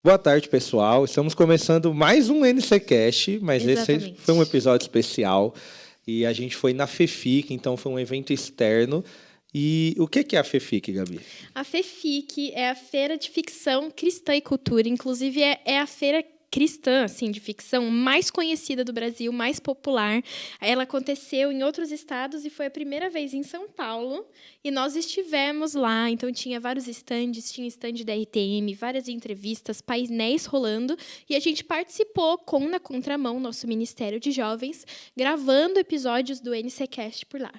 Boa tarde, pessoal. Estamos começando mais um NCcast, mas Exatamente. esse foi um episódio especial e a gente foi na FEFIC, então foi um evento externo. E o que é a FEFIC, Gabi? A FEFIC é a Feira de Ficção Cristã e Cultura. Inclusive, é a feira cristã, assim, de ficção mais conhecida do Brasil, mais popular. Ela aconteceu em outros estados e foi a primeira vez em São Paulo. E nós estivemos lá, então tinha vários estandes, tinha estande da RTM, várias entrevistas, painéis rolando. E a gente participou com Na Contramão, nosso Ministério de Jovens, gravando episódios do NCcast por lá.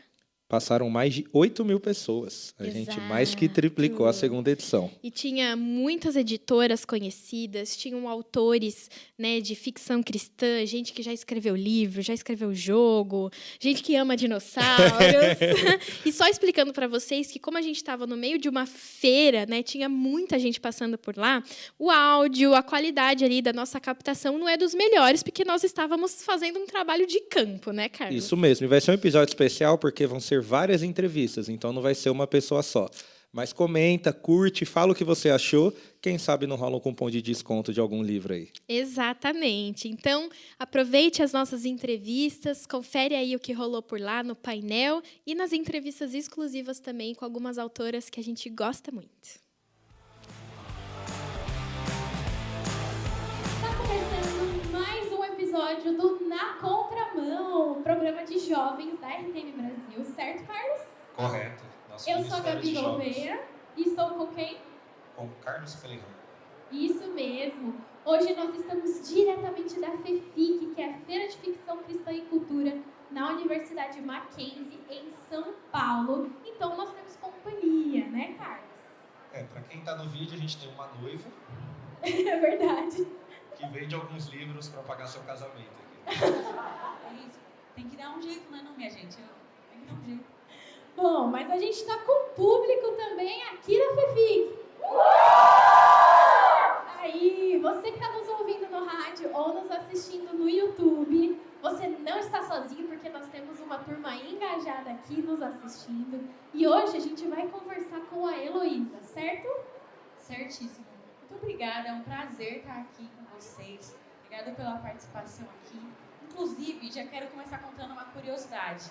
Passaram mais de 8.000 pessoas. A gente mais que triplicou a segunda edição. E tinha muitas editoras conhecidas, tinham autores, né, de ficção cristã, gente que já escreveu livro, já escreveu jogo, gente que ama dinossauros. E só explicando para vocês que como a gente estava no meio de uma feira, né, tinha muita gente passando por lá, o áudio, a qualidade ali da nossa captação não é dos melhores, porque nós estávamos fazendo um trabalho de campo, né, Carlos? Isso mesmo. E vai ser um episódio especial porque vão ser várias entrevistas, então não vai ser uma pessoa só. Mas comenta, curte, fala o que você achou. Quem sabe não rola um cupom de desconto de algum livro aí. Exatamente. Então, aproveite as nossas entrevistas, confere aí o que rolou por lá no painel e nas entrevistas exclusivas também com algumas autoras que a gente gosta muito. Está começando mais um episódio do Na Contramão, programa de jovens da RTM Brasil, certo, Carlos? Correto. Nosso Eu sou a Ministério Gabi de Jovens. Gouveia e estou com quem? Com Carlos Peligran. Isso mesmo. Hoje nós estamos diretamente da FEFIC, que é a Feira de Ficção Cristã e Cultura, na Universidade Mackenzie, em São Paulo. Então nós temos companhia, né, Carlos? Para quem está no vídeo, a gente tem uma noiva É verdade. que vende alguns livros para pagar seu casamento aqui. É isso. Tem que dar um jeito, não é não, minha gente? Tem que dar um jeito. Bom, mas a gente está com público também aqui na FEFIC. Aí, você que está nos ouvindo no rádio ou nos assistindo no YouTube, você não está sozinho porque nós temos uma turma engajada aqui nos assistindo. E hoje a gente vai conversar com a Heloísa, certo? Certíssimo. Muito obrigada, é um prazer estar aqui com vocês. Obrigada pela participação aqui. Inclusive, já quero começar contando uma curiosidade.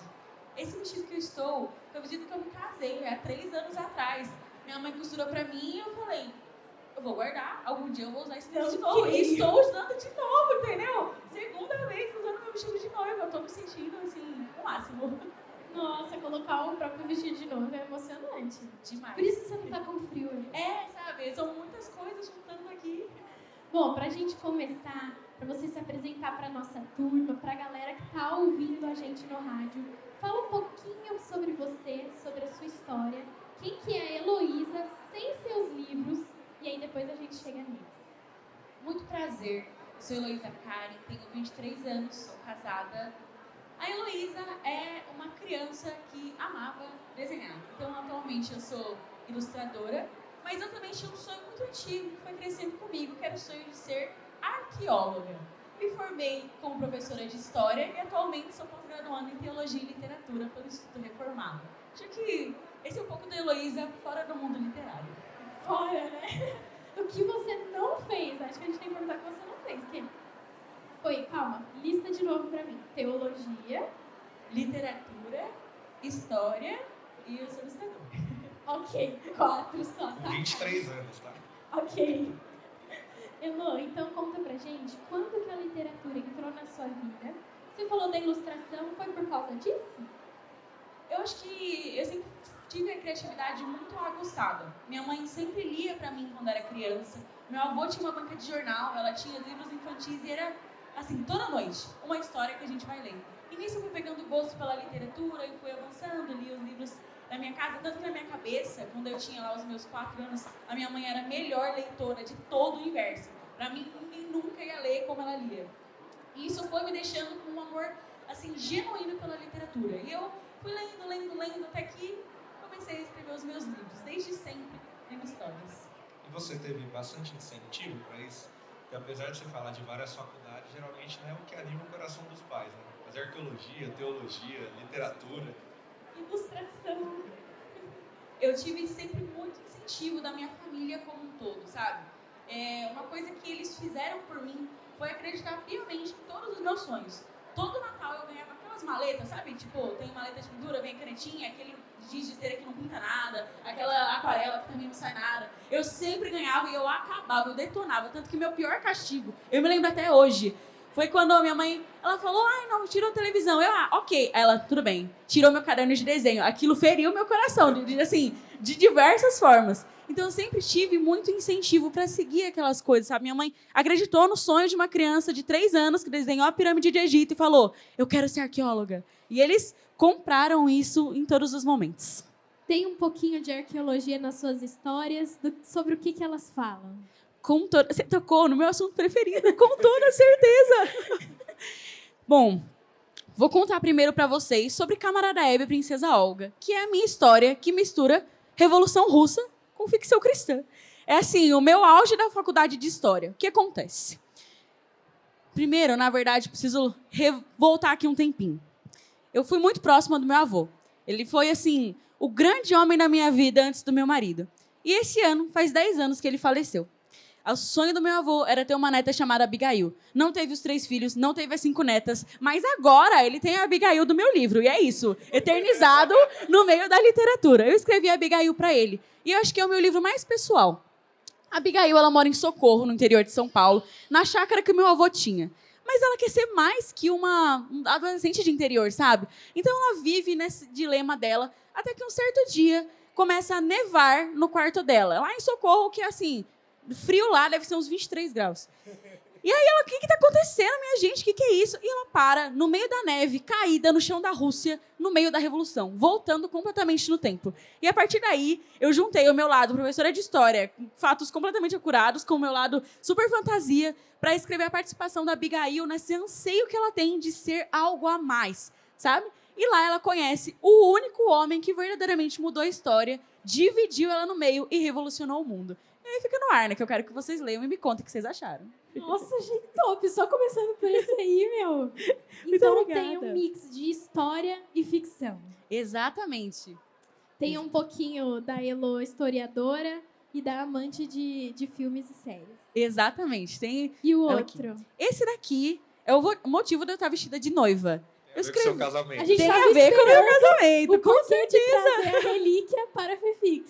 Esse vestido que eu estou foi o vestido que eu me casei há 3 anos atrás. Minha mãe costurou pra mim e eu falei, eu vou guardar, algum dia eu vou usar esse vestido de novo. E estou usando de novo, entendeu? Segunda vez usando meu vestido de noiva. Eu tô me sentindo, assim, o máximo. Nossa, colocar o próprio vestido de novo é emocionante. Demais. Por isso você não tá com frio hoje. Sabe? São muitas coisas juntando aqui. Bom, pra gente começar, pra você se apresentar pra nossa turma, pra galera que tá ouvindo a gente no rádio, fala um pouquinho sobre você, sobre a sua história. Quem que é a Heloísa sem seus livros? E aí depois a gente chega neles. Muito prazer, eu sou Heloísa Karen, tenho 23 anos, sou casada. A Heloísa é uma criança que amava desenhar. Então, atualmente, eu sou ilustradora, mas eu também tinha um sonho muito antigo que foi crescendo comigo, que era o sonho de ser arqueóloga. Me formei como professora de História e atualmente sou pós-graduanda em Teologia e Literatura pelo Instituto Reformado. Acho que esse é um pouco da Heloísa fora do mundo literário. Fora, né? O que você não fez? Acho que a gente tem que perguntar o que você não fez. Que foi, calma, lista de novo pra mim. Teologia, Literatura, História e eu sou ilustradora. Ok, 4 só, Com tá? 23 anos, tá? Ok. Elô, então conta pra gente, quando que a literatura entrou na sua vida? Você falou da ilustração, foi por causa disso? Eu acho que eu sempre tive a criatividade muito aguçada. Minha mãe sempre lia pra mim quando era criança. Meu avô tinha uma banca de jornal, ela tinha livros infantis e era, assim, toda noite, uma história que a gente vai lendo. E nisso eu fui pegando gosto pela literatura e fui avançando, li os livros da minha casa, tanto que na minha cabeça, quando eu tinha lá os meus 4 anos, a minha mãe era a melhor leitora de todo o universo. Pra mim, ninguém nunca ia ler como ela lia. E isso foi me deixando com um amor, assim, genuíno pela literatura. E eu fui lendo, até que comecei a escrever os meus livros. Desde sempre, lendo histórias. E você teve bastante incentivo para isso? Porque apesar de você falar de várias faculdades, geralmente não é o que anima o coração dos pais, né? Mas arqueologia, teologia, literatura... Ilustração. Eu tive sempre muito incentivo da minha família como um todo, sabe? Uma coisa que eles fizeram por mim foi acreditar piamente em todos os meus sonhos. Todo Natal eu ganhava aquelas maletas, sabe? Tipo, tem maleta de pintura, vem a canetinha, aquele giz de cera que não pinta nada, aquela aquarela que também não sai nada. Eu sempre ganhava e eu acabava, eu detonava. Tanto que meu pior castigo, eu me lembro até hoje, foi quando a minha mãe, ela falou, ai não, tirou a televisão. Eu, ok. Aí ela, tudo bem, tirou meu caderno de desenho. Aquilo feriu meu coração, de diversas formas. Então, eu sempre tive muito incentivo para seguir aquelas coisas, sabe? Minha mãe acreditou no sonho de uma criança de 3 anos que desenhou a pirâmide de Egito e falou, eu quero ser arqueóloga. E eles compraram isso em todos os momentos. Tem um pouquinho de arqueologia nas suas histórias, sobre o que elas falam? Você tocou no meu assunto preferido, com toda certeza. Bom, vou contar primeiro para vocês sobre Camarada Hebe e Princesa Olga, que é a minha história que mistura Revolução Russa com ficção cristã. É assim, o meu auge da faculdade de História. O que acontece? Primeiro, na verdade, preciso voltar aqui um tempinho. Eu fui muito próxima do meu avô. Ele foi, assim, o grande homem da minha vida antes do meu marido. E esse ano, faz 10 anos que ele faleceu. O sonho do meu avô era ter uma neta chamada Abigail. Não teve os 3 filhos, não teve as 5 netas, mas agora ele tem a Abigail do meu livro. E é isso, eternizado no meio da literatura. Eu escrevi a Abigail para ele. E eu acho que é o meu livro mais pessoal. A Abigail, ela mora em Socorro, no interior de São Paulo, na chácara que o meu avô tinha. Mas ela quer ser mais que uma adolescente de interior, sabe? Então ela vive nesse dilema dela, até que um certo dia começa a nevar no quarto dela. Lá em Socorro, que é assim, frio lá, deve ser uns 23 graus. E aí ela, o que está acontecendo, minha gente? O que é isso? E ela para no meio da neve, caída no chão da Rússia, no meio da Revolução, voltando completamente no tempo. E a partir daí, eu juntei o meu lado professora de história, fatos completamente acurados, com o meu lado super fantasia, para escrever a participação da Abigail nesse anseio que ela tem de ser algo a mais, sabe? E lá ela conhece o único homem que verdadeiramente mudou a história, dividiu ela no meio e revolucionou o mundo. E aí fica no ar, né? Que eu quero que vocês leiam e me contem o que vocês acharam. Nossa, gente, top! Só começando por esse aí, meu. Então tem um mix de história e ficção. Exatamente. Tem um pouquinho da Elo historiadora e da amante de filmes e séries. Exatamente. Tem E o outro? Aqui. Esse daqui é o motivo de eu estar vestida de noiva. Tem a ver com o seu casamento. A gente tem tava a ver com o meu casamento, o com certeza. De trazer a relíquia para a Fefic.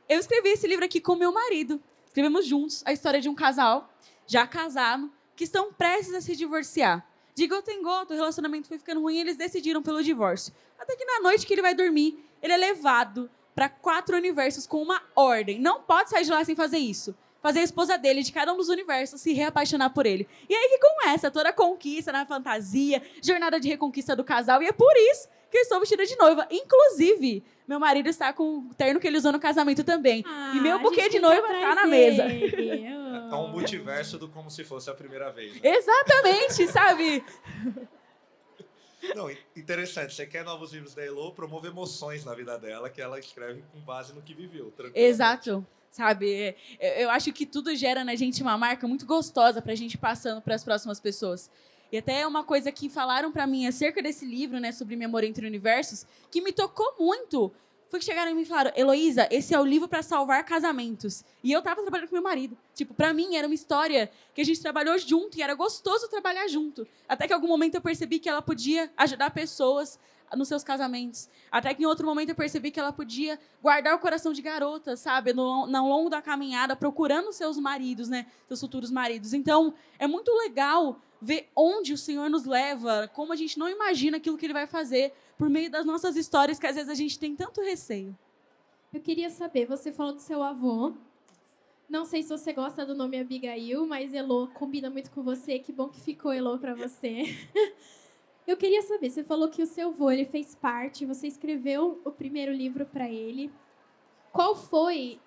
Eu escrevi esse livro aqui com meu marido. Escrevemos juntos a história de um casal, já casado, que estão prestes a se divorciar. De gota em gota, o relacionamento foi ficando ruim e eles decidiram pelo divórcio. Até que na noite que ele vai dormir, ele é levado para 4 universos com uma ordem. Não pode sair de lá sem fazer isso. Fazer a esposa dele, de cada um dos universos, se reapaixonar por ele. E aí que começa toda a conquista na fantasia, jornada de reconquista do casal. E é por isso que eu estou vestida de noiva. Inclusive, meu marido está com o terno que ele usou no casamento também. E meu buquê de noiva está na mesa. É um multiverso do como se fosse a primeira vez. Né? Exatamente, sabe? Não, interessante. Você quer novos livros da Elo, promove emoções na vida dela, que ela escreve com base no que viveu. Exato. Sabe, eu acho que tudo gera na gente uma marca muito gostosa pra gente passando para as próximas pessoas. E até uma coisa que falaram pra mim acerca desse livro, né, sobre Memória entre Universos, que me tocou muito, foi que chegaram e me falaram, Heloísa, esse é o livro para salvar casamentos. E eu tava trabalhando com meu marido. Tipo, pra mim era uma história que a gente trabalhou junto e era gostoso trabalhar junto. Até que em algum momento eu percebi que ela podia ajudar pessoas nos seus casamentos. Até que em outro momento eu percebi que ela podia guardar o coração de garota, sabe? No longo da caminhada, procurando seus maridos, né? Seus futuros maridos. Então, é muito legal ver onde o Senhor nos leva, como a gente não imagina aquilo que Ele vai fazer por meio das nossas histórias, que às vezes a gente tem tanto receio. Eu queria saber, você falou do seu avô. Não sei se você gosta do nome Abigail, mas Elo combina muito com você. Que bom que ficou Elo para você. Eu queria saber, você falou que o seu avô ele fez parte, você escreveu o primeiro livro para ele. Qual foi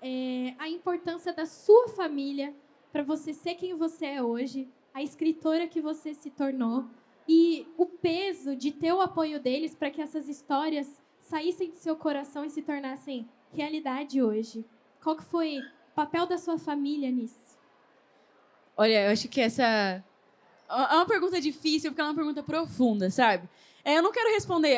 a importância da sua família para você ser quem você é hoje, a escritora que você se tornou, e o peso de ter o apoio deles para que essas histórias saíssem do seu coração e se tornassem realidade hoje? Qual que foi o papel da sua família nisso? Olha, eu acho que essa é uma pergunta difícil, porque é uma pergunta profunda, sabe? Eu não quero responder,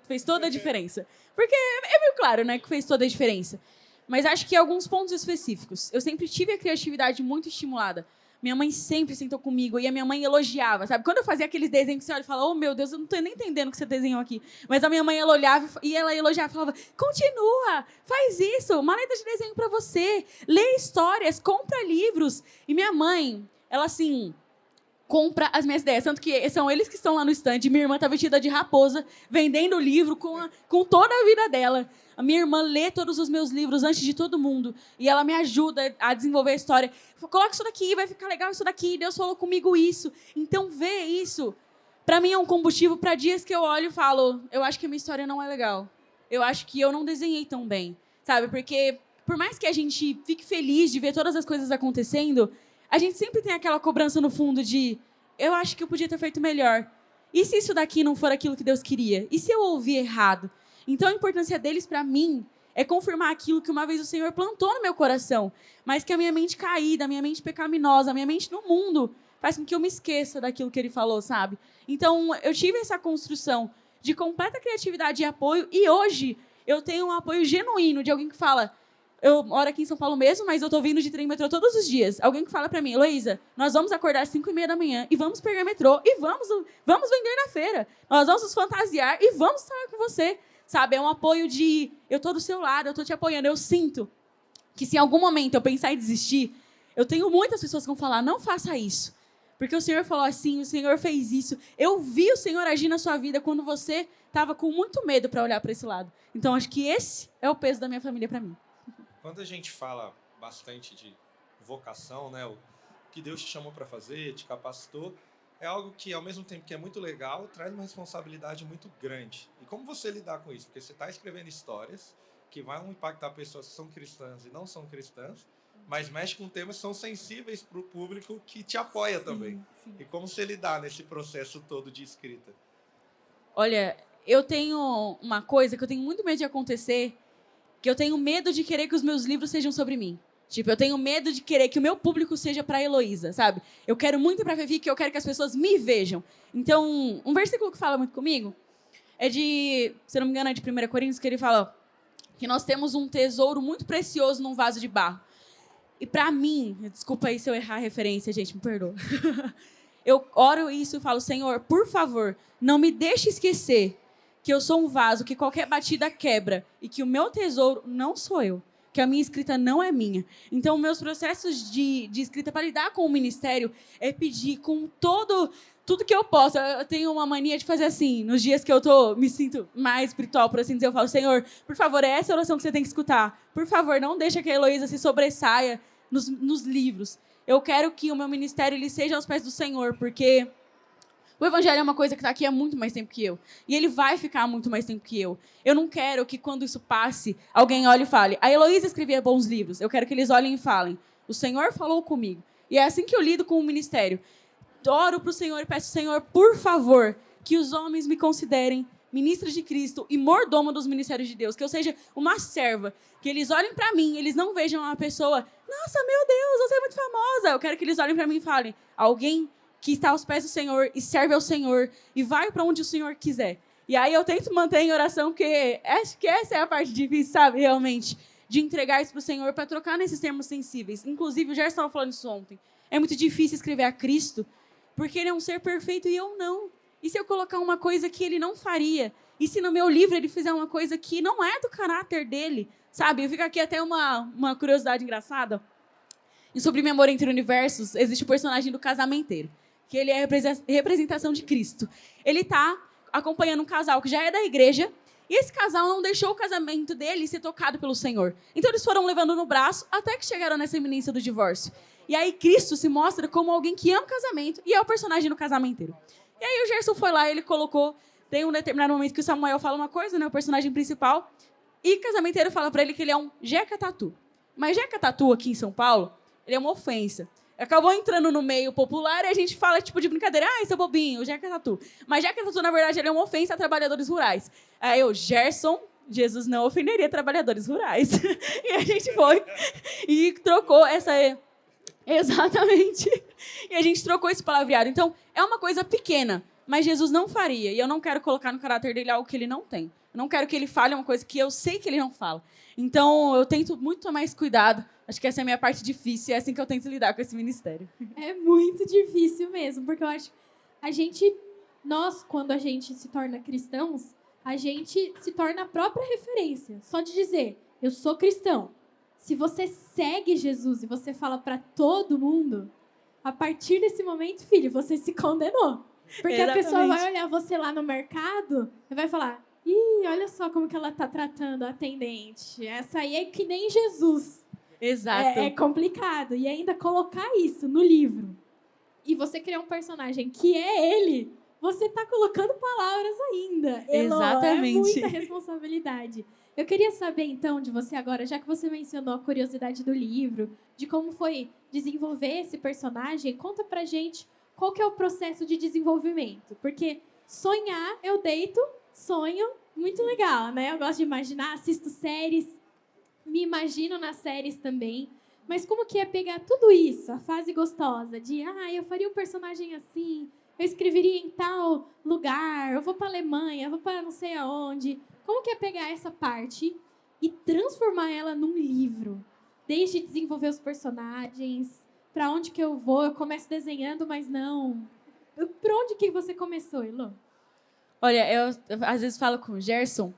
fez toda a diferença. Porque é meio claro, né, que fez toda a diferença. Mas acho que alguns pontos específicos. Eu sempre tive a criatividade muito estimulada. Minha mãe sempre sentou comigo e a minha mãe elogiava, sabe? Quando eu fazia aqueles desenhos que você olha e fala, oh, meu Deus, eu não estou nem entendendo o que você desenhou aqui. Mas a minha mãe ela olhava e ela elogiava, falava, continua, faz isso, maleta de desenho para você, lê histórias, compra livros. E minha mãe, ela assim, compra as minhas ideias. Tanto que são eles que estão lá no stand. Minha irmã está vestida de raposa, vendendo o livro com toda a vida dela. A minha irmã lê todos os meus livros antes de todo mundo. E ela me ajuda a desenvolver a história. Coloca isso daqui, vai ficar legal isso daqui. Deus falou comigo isso. Então, ver isso, para mim, é um combustível para dias que eu olho e falo, eu acho que a minha história não é legal. Eu acho que eu não desenhei tão bem. Sabe? Porque, por mais que a gente fique feliz de ver todas as coisas acontecendo, a gente sempre tem aquela cobrança no fundo de, eu acho que eu podia ter feito melhor. E se isso daqui não for aquilo que Deus queria? E se eu ouvi errado? Então, a importância deles, para mim, é confirmar aquilo que uma vez o Senhor plantou no meu coração, mas que a minha mente caída, a minha mente pecaminosa, a minha mente no mundo, faz com que eu me esqueça daquilo que ele falou, sabe? Então, eu tive essa construção de completa criatividade e apoio, e hoje eu tenho um apoio genuíno de alguém que fala, eu moro aqui em São Paulo mesmo, mas eu tô vindo de trem e metrô todos os dias. Alguém que fala para mim, Heloísa, nós vamos acordar às 5h30 da manhã e vamos pegar metrô e vamos vender na feira. Nós vamos nos fantasiar e vamos estar com você. Sabe, é um apoio de, eu tô do seu lado, eu tô te apoiando. Eu sinto que se em algum momento eu pensar em desistir, eu tenho muitas pessoas que vão falar, não faça isso. Porque o Senhor falou assim, o Senhor fez isso. Eu vi o Senhor agir na sua vida quando você estava com muito medo para olhar para esse lado. Então, acho que esse é o peso da minha família para mim. Quando a gente fala bastante de vocação, né, o que Deus te chamou para fazer, te capacitou, é algo que, ao mesmo tempo que é muito legal, traz uma responsabilidade muito grande. E como você lidar com isso? Porque você está escrevendo histórias que vão impactar pessoas que são cristãs e não são cristãs, mas mexe com temas que são sensíveis para o público que te apoia também. Sim. E como você lidar nesse processo todo de escrita? Olha, eu tenho uma coisa que eu tenho muito medo de acontecer, que eu tenho medo de querer que os meus livros sejam sobre mim. Tipo, eu tenho medo de querer que o meu público seja para Heloísa, sabe? Eu quero muito ir para Fevi, que eu quero que as pessoas me vejam. Então, um versículo que fala muito comigo é de, se não me engano, é de 1 Coríntios, que ele fala que nós temos um tesouro muito precioso num vaso de barro. E para mim, desculpa aí se eu errar a referência, gente, me perdoa. Eu oro isso e falo, Senhor, por favor, não me deixe esquecer que eu sou um vaso que qualquer batida quebra e que o meu tesouro não sou eu. Que a minha escrita não é minha. Então, meus processos de escrita para lidar com o ministério é pedir com tudo que eu posso. Eu tenho uma mania de fazer assim, nos dias que eu me sinto mais espiritual, por assim dizer, eu falo, Senhor, por favor, é essa a oração que você tem que escutar. Por favor, não deixa que a Heloísa se sobressaia nos livros. Eu quero que o meu ministério ele seja aos pés do Senhor, porque o evangelho é uma coisa que está aqui há muito mais tempo que eu. E ele vai ficar há muito mais tempo que eu. Eu não quero que, quando isso passe, alguém olhe e fale, a Heloísa escrevia bons livros. Eu quero que eles olhem e falem, o Senhor falou comigo. E é assim que eu lido com o ministério. Oro para o Senhor e peço, Senhor, por favor, que os homens me considerem ministra de Cristo e mordomo dos ministérios de Deus. Que eu seja uma serva. Que eles olhem para mim, eles não vejam uma pessoa, nossa, meu Deus, você é muito famosa. Eu quero que eles olhem para mim e falem, alguém que está aos pés do Senhor e serve ao Senhor e vai para onde o Senhor quiser. E aí eu tento manter em oração, porque acho que essa é a parte difícil, sabe, realmente, de entregar isso para o Senhor, para trocar nesses termos sensíveis. Inclusive, eu já estava falando isso ontem. É muito difícil escrever a Cristo, porque ele é um ser perfeito e eu não. E se eu colocar uma coisa que ele não faria? E se no meu livro ele fizer uma coisa que não é do caráter dele? Sabe, eu fico aqui até uma curiosidade engraçada. E sobre Meu Amor Entre Universos, existe o personagem do casamenteiro, que ele é a representação de Cristo. Ele está acompanhando um casal que já é da igreja, e esse casal não deixou o casamento dele ser tocado pelo Senhor. Então eles foram levando no braço até que chegaram nessa iminência do divórcio. E aí Cristo se mostra como alguém que ama o casamento e é o personagem do casamenteiro. E aí o Gerson foi lá e ele colocou, tem um determinado momento que o Samuel fala uma coisa, né, o personagem principal, e o casamenteiro fala para ele que ele é um Jeca Tatu. Mas Jeca Tatu aqui em São Paulo, ele é uma ofensa. Acabou entrando no meio popular e a gente fala, tipo, de brincadeira, esse é bobinho, o Jeca Tatu. Mas Jeca Tatu, na verdade, ele é uma ofensa a trabalhadores rurais. Aí eu, Gerson, Jesus não ofenderia trabalhadores rurais. E a gente foi e trocou essa... Exatamente. E a gente trocou esse palavreado. Então, é uma coisa pequena, mas Jesus não faria. E eu não quero colocar no caráter dele algo que ele não tem. Eu não quero que ele fale uma coisa que eu sei que ele não fala. Então, eu tento muito mais cuidado. Acho que essa é a minha parte difícil e é assim que eu tento lidar com esse ministério. É muito difícil mesmo, porque eu acho que nós, quando a gente se torna cristãos, a gente se torna a própria referência. Só de dizer, eu sou cristão. Se você segue Jesus e você fala para todo mundo, a partir desse momento, filho, você se condenou. Porque Exatamente. a pessoa vai olhar você lá no mercado e vai falar, ih, olha só como que ela tá tratando a atendente. Essa aí é que nem Jesus. Exato. É complicado. E ainda colocar isso no livro e você criar um personagem que é ele, você tá colocando palavras ainda. Elô, Exatamente. É muita responsabilidade. Eu queria saber, então, de você agora, já que você mencionou a curiosidade do livro, de como foi desenvolver esse personagem, conta pra gente qual que é o processo de desenvolvimento. Porque sonhar, eu deito, sonho, muito legal, né? Eu gosto de imaginar, assisto séries, me imagino nas séries também. Mas como que é pegar tudo isso, a fase gostosa de, eu faria um personagem assim, eu escreveria em tal lugar, eu vou para a Alemanha, eu vou para não sei aonde. Como que é pegar essa parte e transformar ela num livro? Desde desenvolver os personagens, para onde que eu vou? Eu começo desenhando, mas não. Por onde que você começou, Elô? Olha, eu às vezes falo com o Gerson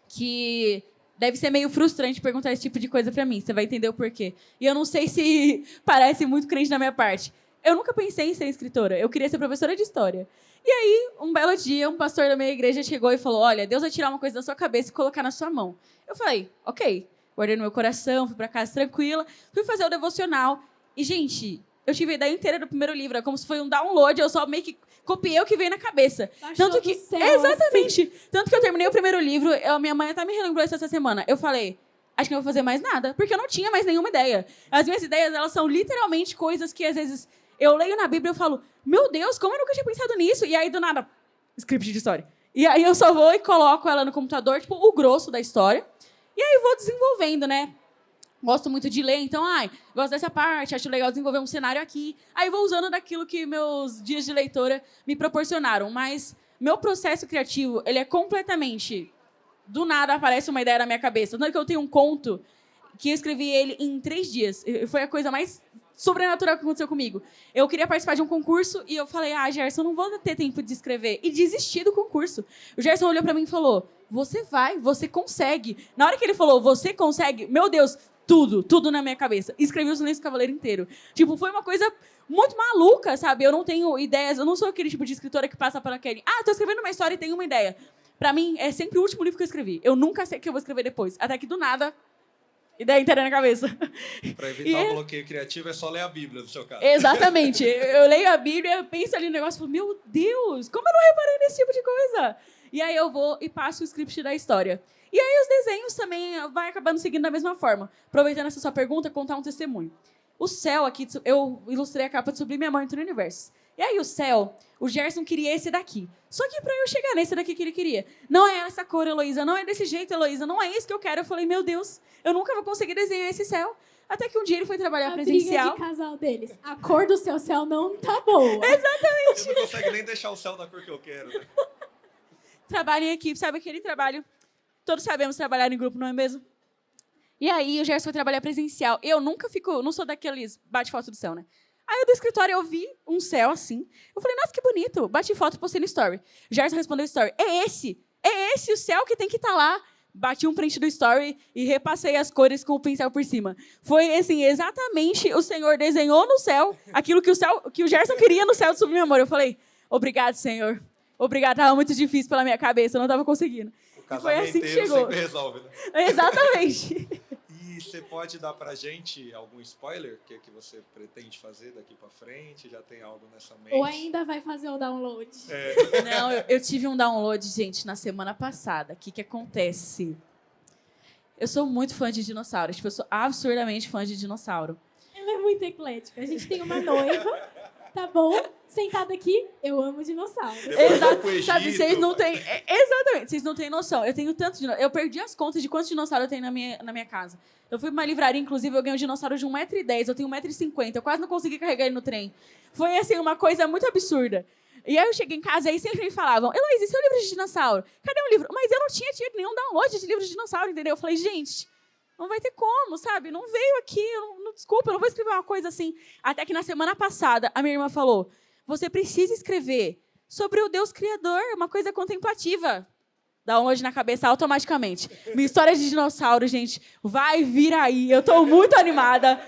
que deve ser meio frustrante perguntar esse tipo de coisa pra mim. Você vai entender o porquê. E eu não sei se parece muito crente da minha parte. Eu nunca pensei em ser escritora. Eu queria ser professora de história. E aí, um belo dia, um pastor da minha igreja chegou e falou, olha, Deus vai tirar uma coisa da sua cabeça e colocar na sua mão. Eu falei, ok. Guardei no meu coração, fui pra casa tranquila, fui fazer o devocional. E, gente, eu tive a ideia inteira do primeiro livro. É como se foi um download, eu só meio que copiei o que veio na cabeça. Baixou Tanto que, do céu, exatamente. assim. Tanto que eu terminei o primeiro livro, minha mãe até me relembrou isso essa semana. Eu falei, acho que não vou fazer mais nada, porque eu não tinha mais nenhuma ideia. As minhas ideias, elas são literalmente coisas que, às vezes, eu leio na Bíblia e eu falo, meu Deus, como eu nunca tinha pensado nisso? E aí, do nada, script de história. E aí eu só vou e coloco ela no computador, tipo, o grosso da história. E aí eu vou desenvolvendo, né? Gosto muito de ler, então, gosto dessa parte, acho legal desenvolver um cenário aqui. Aí vou usando daquilo que meus dias de leitora me proporcionaram. Mas meu processo criativo, ele é completamente... Do nada aparece uma ideia na minha cabeça. Tanto que eu tenho um conto que eu escrevi ele em 3 dias. Foi a coisa mais sobrenatural que aconteceu comigo. Eu queria participar de um concurso e eu falei, Gerson, eu não vou ter tempo de escrever. E desisti do concurso. O Gerson olhou pra mim e falou, você vai, você consegue. Na hora que ele falou, você consegue, meu Deus... Tudo na minha cabeça. Escrevi o Silêncio do Cavaleiro inteiro. Tipo, foi uma coisa muito maluca, sabe? Eu não tenho ideias, eu não sou aquele tipo de escritora que passa pela aquele... tô escrevendo uma história e tenho uma ideia. Pra mim, é sempre o último livro que eu escrevi. Eu nunca sei o que eu vou escrever depois. Até que, do nada, ideia inteira na cabeça. Para evitar o bloqueio criativo, é só ler a Bíblia, no seu caso. Exatamente. Eu leio a Bíblia, penso ali no negócio e falo, meu Deus, como eu não reparei nesse tipo de coisa? E aí eu vou e passo o script da história. E aí os desenhos também vai acabando seguindo da mesma forma. Aproveitando essa sua pergunta, contar um testemunho. O céu aqui, eu ilustrei a capa de Sublime Amor entre o Universo. E aí o céu, o Gerson queria esse daqui. Só que pra eu chegar nesse daqui que ele queria, não é essa cor, Heloísa, não é desse jeito, Heloísa, não é isso que eu quero. Eu falei, meu Deus, eu nunca vou conseguir desenhar esse céu. Até que um dia ele foi trabalhar presencial. A briga de casal deles. A cor do seu céu não tá boa. Você não consegue nem deixar o céu da cor que eu quero, né? Trabalho em equipe, sabe aquele trabalho? Todos sabemos trabalhar em grupo, não é mesmo? E aí o Gerson foi trabalhar presencial. Eu nunca fico, não sou daqueles bate-foto do céu, né? Aí do escritório eu vi um céu assim. Eu falei, nossa, que bonito. Bati foto e postei no story. O Gerson respondeu story. É esse o céu que tem que estar lá. Bati um print do story e repassei as cores com o pincel por cima. Foi, assim, exatamente o Senhor desenhou no céu aquilo que o Gerson queria no céu do Sublime Amor. Eu falei, obrigado, Senhor. Obrigado, estava muito difícil pela minha cabeça, eu não estava conseguindo. O casamento Foi assim que inteiro chegou. sempre resolve, né? Exatamente. E você pode dar pra gente algum spoiler que você pretende fazer daqui pra frente? Já tem algo nessa mente? Ou ainda vai fazer o download? Não, eu tive um download, gente, na semana passada. O que acontece? Eu sou muito fã de dinossauro. Tipo, eu sou absurdamente fã de dinossauro. Ela é muito eclética. A gente tem uma noiva, tá bom? Sentada aqui, eu amo dinossauros. Exato. Sabe, vocês não têm... Exatamente, vocês não têm noção. Eu tenho tanto dinossauro. Eu perdi as contas de quantos dinossauros eu tenho na minha casa. Eu fui pra uma livraria, inclusive, eu ganhei um dinossauro de 1,10 m. Eu tenho 1,50 m. Eu quase não consegui carregar ele no trem. Foi, assim, uma coisa muito absurda. E aí eu cheguei em casa e aí sempre me falavam, Heloísa, e seu livro de dinossauro? Cadê o livro? Mas eu não tinha tido nenhum download de livro de dinossauro, entendeu? Eu falei, gente, não vai ter como, sabe? Não veio aqui, desculpa, eu não vou escrever uma coisa assim. Até que na semana passada, a minha irmã falou, você precisa escrever sobre o Deus Criador, uma coisa contemplativa. Download na cabeça automaticamente. Minha história de dinossauro, gente, vai vir aí. Eu estou muito animada.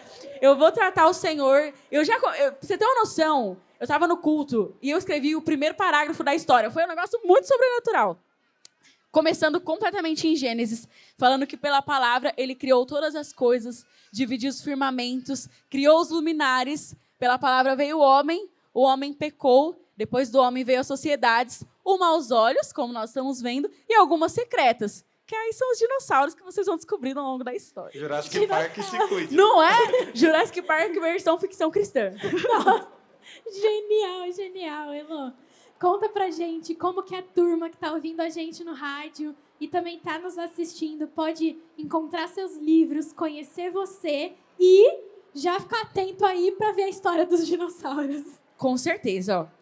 Eu vou tratar o Senhor. Pra você ter uma noção, eu estava no culto e eu escrevi o primeiro parágrafo da história. Foi um negócio muito sobrenatural. Começando completamente em Gênesis, falando que pela palavra ele criou todas as coisas, dividiu os firmamentos, criou os luminares. Pela palavra veio o homem pecou, depois do homem veio as sociedades, uma aos olhos, como nós estamos vendo, e algumas secretas, que aí são os dinossauros que vocês vão descobrir ao longo da história. Jurassic Park se cuide. Não é? Jurassic Park versão ficção cristã. Genial, genial, Elo. Conta pra gente como que a turma que tá ouvindo a gente no rádio e também tá nos assistindo pode encontrar seus livros, conhecer você e já ficar atento aí pra ver a história dos dinossauros. Com certeza, ó.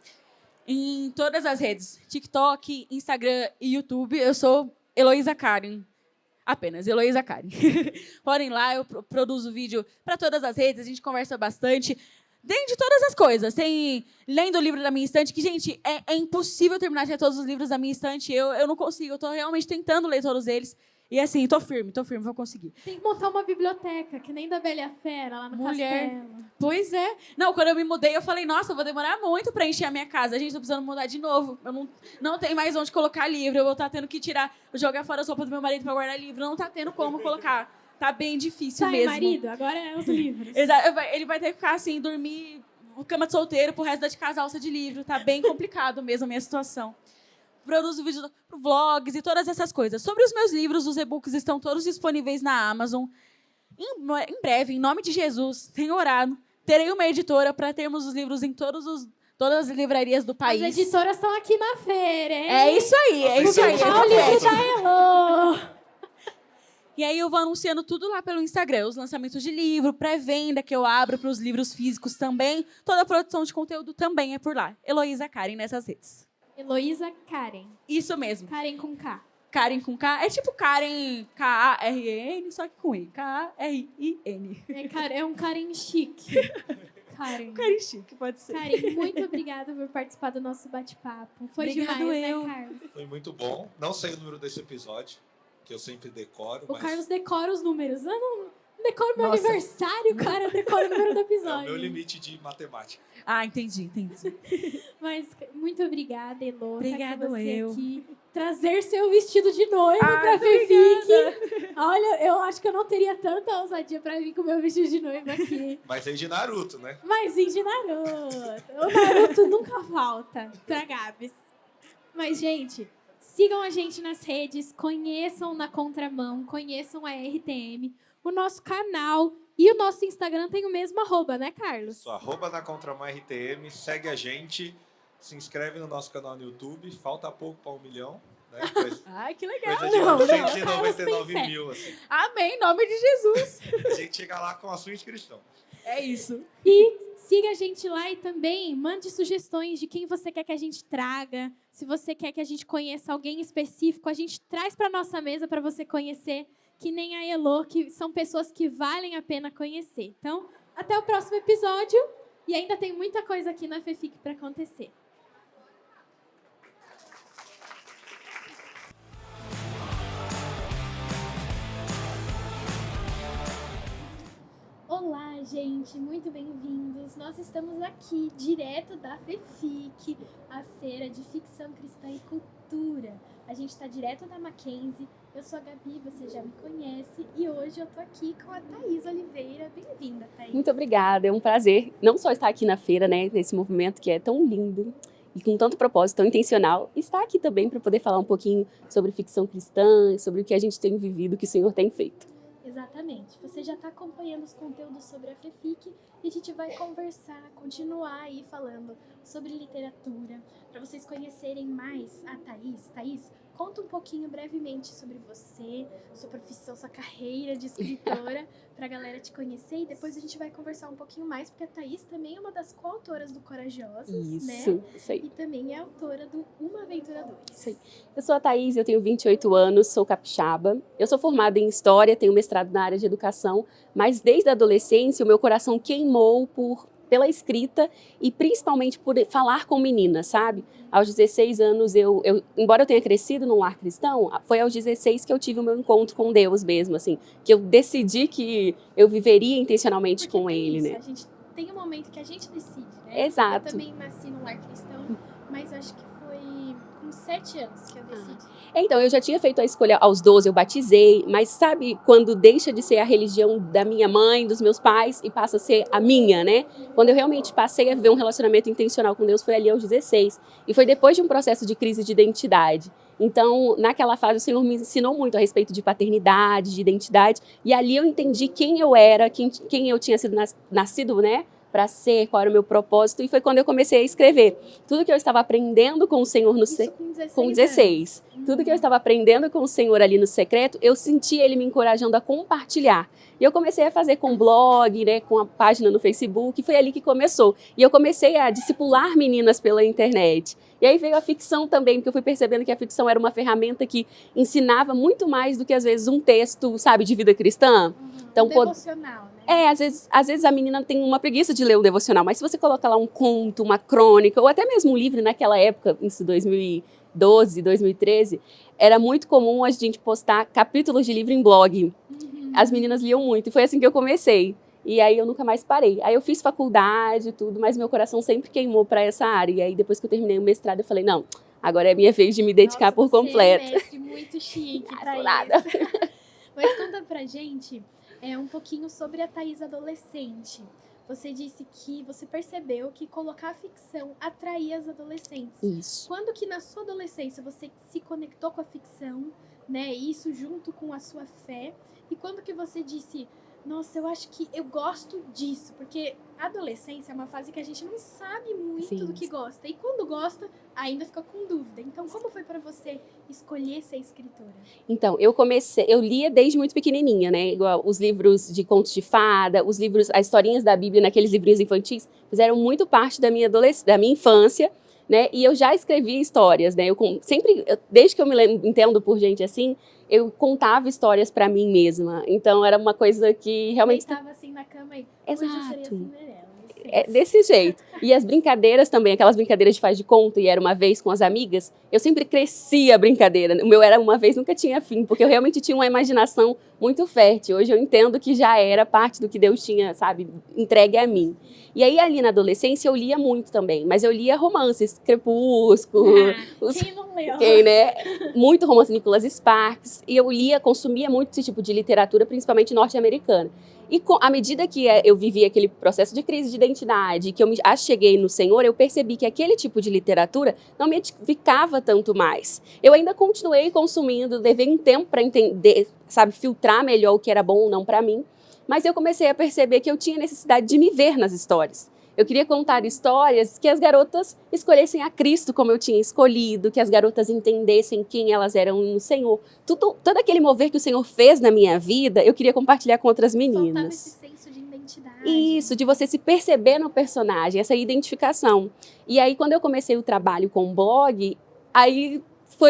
Em todas as redes, TikTok, Instagram e YouTube, eu sou Heloísa Karen. Apenas, Heloísa Karen. Podem ir lá, eu produzo vídeo para todas as redes, a gente conversa bastante. Tem de todas as coisas. Tem lendo o livro da minha estante, que, gente, é impossível terminar de ler todos os livros da minha estante. Eu não consigo, eu estou realmente tentando ler todos eles. E assim, tô firme, vou conseguir. Tem que montar uma biblioteca, que nem da Bela e a Fera, lá no castelo. Pois é. Não, quando eu me mudei, eu falei, nossa, eu vou demorar muito pra encher a minha casa. A gente tá precisando mudar de novo. Eu não tenho mais onde colocar livro. Eu vou estar tendo que jogar fora as roupas do meu marido pra guardar livro. Não tá tendo como colocar. Tá bem difícil mesmo. Marido, agora é os livros. Ele vai ter que ficar assim, dormir cama de solteiro pro resto da de casa, alça de livro. Tá bem complicado mesmo a minha situação. Produzo vídeos, vlogs e todas essas coisas. Sobre os meus livros, os e-books estão todos disponíveis na Amazon. Em breve, em nome de Jesus, tenho orado, terei uma editora para termos os livros em todas as livrarias do país. As editoras estão aqui na feira, hein? É isso aí. O livro da Elo. E aí eu vou anunciando tudo lá pelo Instagram. Os lançamentos de livro, pré-venda que eu abro para os livros físicos também. Toda a produção de conteúdo também é por lá. Heloísa Karen nessas redes. Heloísa Karen. Isso mesmo. Karen com K. Karen com K. É tipo Karen, K-A-R-E-N, só que com I. K-A-R-I-N. É um Karen chique. Karen. Karen chique, pode ser. Karen, muito obrigada por participar do nosso bate-papo. Foi Obrigado, demais, né, Carlos? Foi muito bom. Não sei o número desse episódio, que eu sempre decoro. O mas Carlos decora os números. Eu não decoro meu Nossa. aniversário, cara. Eu decoro o número do é episódio. o meu limite de matemática. Ah, entendi. Mas muito obrigada, Elo. Obrigada, você eu. aqui. Trazer seu vestido de noiva Ah, pra obrigada. Fefique. Olha, eu acho que eu não teria tanta ousadia pra vir com o meu vestido de noiva aqui. Mas aí de Naruto, né? Mas sim, de Naruto. O Naruto nunca falta pra Gabs. Mas, gente, sigam a gente nas redes, conheçam Na Contramão, conheçam a RTM, o nosso canal e o nosso Instagram tem o mesmo @, né, Carlos? Isso, @ na Contramão RTM, segue a gente, se inscreve no nosso canal no YouTube, falta pouco para 1 milhão, né? Ai, que legal. Coisa de Não, não, 199 Carlos tem mil, assim. Amém, em nome de Jesus. A gente chega lá com a sua inscrição. É isso. E siga a gente lá e também mande sugestões de quem você quer que a gente traga. Se você quer que a gente conheça alguém específico, a gente traz para nossa mesa para você conhecer, que nem a Elo, que são pessoas que valem a pena conhecer. Então, até o próximo episódio. E ainda tem muita coisa aqui na Fefique para acontecer. Olá, gente, muito bem-vindos. Nós estamos aqui, direto da Fefique, a Feira de Ficção Cristã e Cultura. A gente está direto da Mackenzie. Eu sou a Gabi, você já me conhece. E hoje eu tô aqui com a Thaís Oliveira. Bem-vinda, Thaís. Muito obrigada, é um prazer não só estar aqui na feira, né, nesse movimento que é tão lindo e com tanto propósito, tão intencional, estar aqui também para poder falar um pouquinho sobre ficção cristã, sobre o que a gente tem vivido, o que o Senhor tem feito. Exatamente. Você já está acompanhando os conteúdos sobre a Fefique e a gente vai conversar, continuar aí falando sobre literatura, para vocês conhecerem mais a Thaís. Thaís, conta um pouquinho brevemente sobre você, sua profissão, sua carreira de escritora, pra galera te conhecer. E depois a gente vai conversar um pouquinho mais, porque a Thaís também é uma das coautoras do Corajosas, né? Isso aí. E também é autora do Uma Aventura 2. Isso aí. Eu sou a Thaís, eu tenho 28 anos, sou capixaba. Eu sou formada em História, tenho mestrado na área de Educação, mas desde a adolescência o meu coração queimou pela escrita e principalmente por falar com meninas, sabe? Aos 16 anos, embora eu tenha crescido num lar cristão, foi aos 16 que eu tive o meu encontro com Deus mesmo, assim, que eu decidi que eu viveria intencionalmente Porque com tem Ele, isso, né? A gente tem um momento que a gente decide, né? Exato. Eu também nasci num lar cristão, mas acho que foi com 7 anos que eu decidi. Então, eu já tinha feito a escolha aos 12, eu batizei, mas sabe quando deixa de ser a religião da minha mãe, dos meus pais, e passa a ser a minha, né? Quando eu realmente passei a viver um relacionamento intencional com Deus, foi ali aos 16. E foi depois de um processo de crise de identidade. Então, naquela fase, o Senhor me ensinou muito a respeito de paternidade, de identidade, e ali eu entendi quem eu era, quem eu tinha sido nascido, né? Para ser, qual era o meu propósito, e foi quando eu comecei a escrever. Tudo que eu estava aprendendo com o Senhor com 16. Tudo que eu estava aprendendo com o Senhor ali no secreto, eu senti Ele me encorajando a compartilhar. E eu comecei a fazer com blog, né, com a página no Facebook, e foi ali que começou. E eu comecei a discipular meninas pela internet. E aí veio a ficção também, porque eu fui percebendo que a ficção era uma ferramenta que ensinava muito mais do que, às vezes, um texto, sabe, de vida cristã. Então, devocional, né? Às vezes a menina tem uma preguiça de ler um devocional, mas se você coloca lá um conto, uma crônica, ou até mesmo um livro, naquela época, isso 2012, 2013, era muito comum a gente postar capítulos de livro em blog. As meninas liam muito, e foi assim que eu comecei. E aí eu nunca mais parei. Aí eu fiz faculdade e tudo, mas meu coração sempre queimou para essa área. E aí depois que eu terminei o mestrado, eu falei, não, agora é minha vez de me dedicar por completo. Você é mestre muito chique pra nada. isso. Mas conta pra gente um pouquinho sobre a Thaís adolescente. Você disse que você percebeu que colocar a ficção atraía as adolescentes. Isso. Quando que na sua adolescência você se conectou com a ficção, né? Isso junto com a sua fé. E quando que você disse, nossa, eu acho que eu gosto disso, porque a adolescência é uma fase que a gente não sabe muito do que gosta. E quando gosta, ainda fica com dúvida. Então, como foi para você escolher ser escritora? Então, eu lia desde muito pequenininha, né? Igual os livros de contos de fada, as historinhas da Bíblia naqueles livrinhos infantis, fizeram muito parte da minha infância, né? E eu já escrevia histórias, né? Desde que eu entendo por gente assim, eu contava histórias para mim mesma. Então era uma coisa que realmente estava assim na cama e exato. Hoje eu seria Cinderela. É desse jeito. E as brincadeiras também, aquelas brincadeiras de faz de conta e era uma vez com as amigas, eu sempre crescia a brincadeira. O meu era uma vez, nunca tinha fim, porque eu realmente tinha uma imaginação muito fértil. Hoje eu entendo que já era parte do que Deus tinha, sabe, entregue a mim. E aí ali na adolescência eu lia muito também, mas eu lia romances, Crepúsculo. Quem não leu? Né? Muito romance Nicholas Sparks. E eu consumia muito esse tipo de literatura, principalmente norte-americana. E à medida que eu vivia aquele processo de crise de identidade, que eu me acheguei no Senhor, eu percebi que aquele tipo de literatura não me edificava tanto mais. Eu ainda continuei consumindo, levei um tempo para entender, sabe, filtrar melhor o que era bom ou não para mim, mas eu comecei a perceber que eu tinha necessidade de me ver nas histórias. Eu queria contar histórias que as garotas escolhessem a Cristo como eu tinha escolhido, que as garotas entendessem quem elas eram no Senhor. Todo aquele mover que o Senhor fez na minha vida, eu queria compartilhar com outras meninas. Faltava esse senso de identidade. Isso, de você se perceber no personagem, essa identificação. E aí, quando eu comecei o trabalho com o blog, aí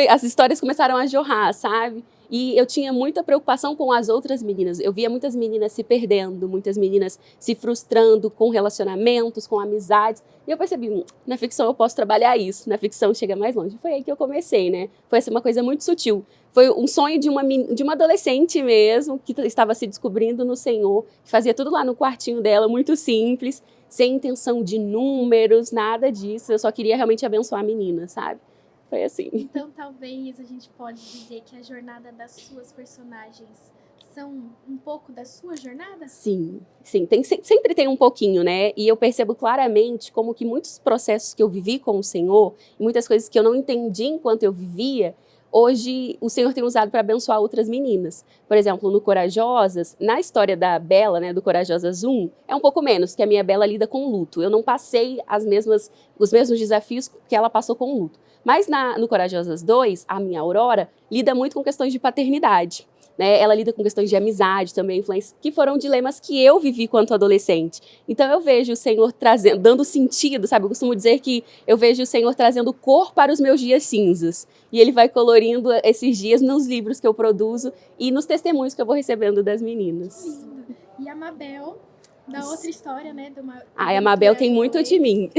as histórias começaram a jorrar, sabe? E eu tinha muita preocupação com as outras meninas. Eu via muitas meninas se perdendo, muitas meninas se frustrando com relacionamentos, com amizades. E eu percebi, na ficção eu posso trabalhar isso, na ficção chega mais longe. Foi aí que eu comecei, né? Foi assim, uma coisa muito sutil. Foi um sonho de uma adolescente mesmo, que estava se descobrindo no Senhor, que fazia tudo lá no quartinho dela, muito simples, sem intenção de números, nada disso. Eu só queria realmente abençoar a menina, sabe? Foi assim. Então, talvez a gente pode dizer que a jornada das suas personagens são um pouco da sua jornada? Sim. Sempre tem um pouquinho, né? E eu percebo claramente como que muitos processos que eu vivi com o Senhor, e muitas coisas que eu não entendi enquanto eu vivia, hoje o Senhor tem usado para abençoar outras meninas. Por exemplo, no Corajosas, na história da Bela, né, do Corajosas 1, é um pouco menos, que a minha Bela lida com luto. Eu não passei os mesmos desafios que ela passou com luto. Mas no Corajosas 2, a minha Aurora lida muito com questões de paternidade. Né? Ela lida com questões de amizade também, influência, que foram dilemas que eu vivi quanto adolescente. Então eu vejo o Senhor trazendo, dando sentido, sabe? Eu costumo dizer que eu vejo o Senhor trazendo cor para os meus dias cinzas. E Ele vai colorindo esses dias nos livros que eu produzo e nos testemunhos que eu vou recebendo das meninas. Lindo. E a Mabel, da outra história, né? A Mabel tem muito de mim.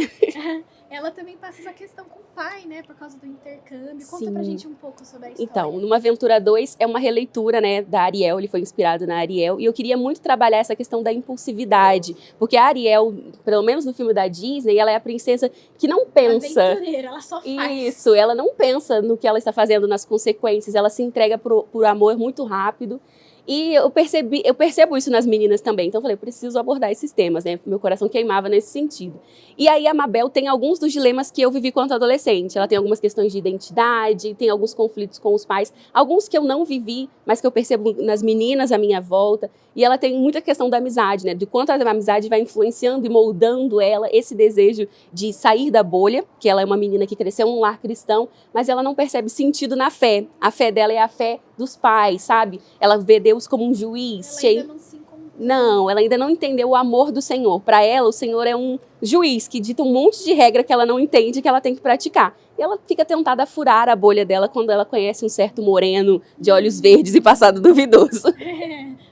Ela também passa essa questão com o pai, né? Por causa do intercâmbio. Conta Sim. pra gente um pouco sobre a história. Então, numa Aventura 2 é uma releitura, né, da Ariel, ele foi inspirado na Ariel, e eu queria muito trabalhar essa questão da impulsividade, porque a Ariel, pelo menos no filme da Disney, ela é a princesa que não pensa. Aventureira, ela só faz. Isso, ela não pensa no que ela está fazendo, nas consequências, ela se entrega por amor muito rápido. E eu percebo isso nas meninas também. Então eu falei, preciso abordar esses temas, né? Meu coração queimava nesse sentido. E aí a Mabel tem alguns dos dilemas que eu vivi quando adolescente. Ela tem algumas questões de identidade, tem alguns conflitos com os pais, alguns que eu não vivi, mas que eu percebo nas meninas à minha volta. E ela tem muita questão da amizade, né? De quanto a amizade vai influenciando e moldando ela, esse desejo de sair da bolha, que ela é uma menina que cresceu num lar cristão, mas ela não percebe sentido na fé. A fé dela é a fé dos pais, sabe? Ela vê Deus como um juiz. Ela ainda não se encontrou. Não, ela ainda não entendeu o amor do Senhor. Para ela, o Senhor é um juiz que dita um monte de regra que ela não entende que ela tem que praticar. E ela fica tentada a furar a bolha dela quando ela conhece um certo moreno de olhos verdes e passado duvidoso.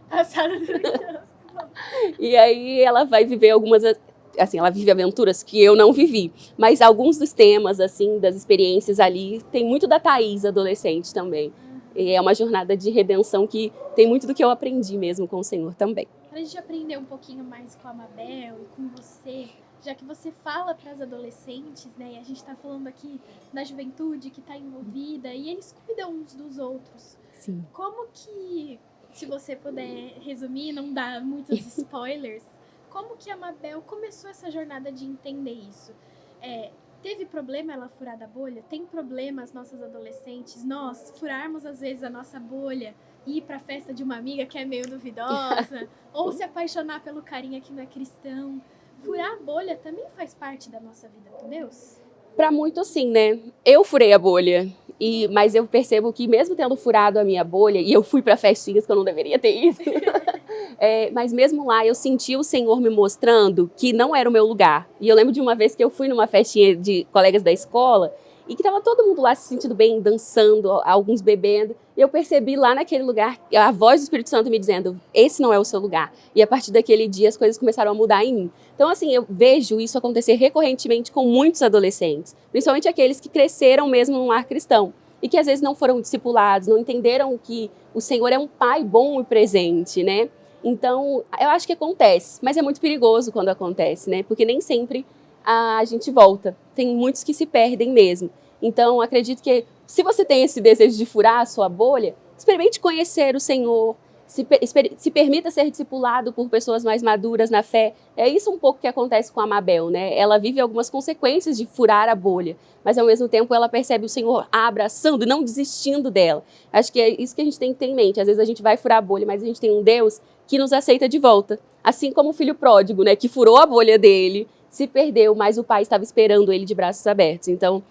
Passado duvidoso. E aí ela vai viver algumas... Assim, ela vive aventuras que eu não vivi. Mas alguns dos temas, assim, das experiências ali, tem muito da Thaís adolescente também. E é uma jornada de redenção que tem muito do que eu aprendi mesmo com o Senhor também. Pra gente aprender um pouquinho mais com a Mabel e com você, já que você fala para as adolescentes, né? E a gente tá falando aqui da juventude que tá envolvida e eles cuidam uns dos outros. Sim. Como que, se você puder resumir, não dar muitos spoilers, como que a Mabel começou essa jornada de entender isso? Teve problema ela furar da bolha? Tem problema as nossas adolescentes, nós, furarmos às vezes a nossa bolha e ir pra festa de uma amiga que é meio duvidosa, ou se apaixonar pelo carinha que não é cristão. Furar a bolha também faz parte da nossa vida com Deus? Pra muito sim, né? Eu furei a bolha, mas eu percebo que mesmo tendo furado a minha bolha, e eu fui pra festinhas que eu não deveria ter ido, mas mesmo lá eu senti o Senhor me mostrando que não era o meu lugar. E eu lembro de uma vez que eu fui numa festinha de colegas da escola, e que estava todo mundo lá se sentindo bem, dançando, alguns bebendo. E eu percebi lá naquele lugar a voz do Espírito Santo me dizendo, esse não é o seu lugar. E a partir daquele dia as coisas começaram a mudar em mim. Então assim, eu vejo isso acontecer recorrentemente com muitos adolescentes, principalmente aqueles que cresceram mesmo num lar cristão e que às vezes não foram discipulados, não entenderam que o Senhor é um pai bom e presente, né? Então, eu acho que acontece, mas é muito perigoso quando acontece, né? Porque nem sempre a gente volta. Tem muitos que se perdem mesmo. Então, acredito que se você tem esse desejo de furar a sua bolha, experimente conhecer o Senhor, se permita ser discipulado por pessoas mais maduras na fé. É isso um pouco que acontece com a Mabel, né? Ela vive algumas consequências de furar a bolha, mas ao mesmo tempo ela percebe o Senhor abraçando, não desistindo dela. Acho que é isso que a gente tem que ter em mente. Às vezes a gente vai furar a bolha, mas a gente tem um Deus que nos aceita de volta. Assim como o filho pródigo, né? Que furou a bolha dele, se perdeu, mas o pai estava esperando ele de braços abertos. Então,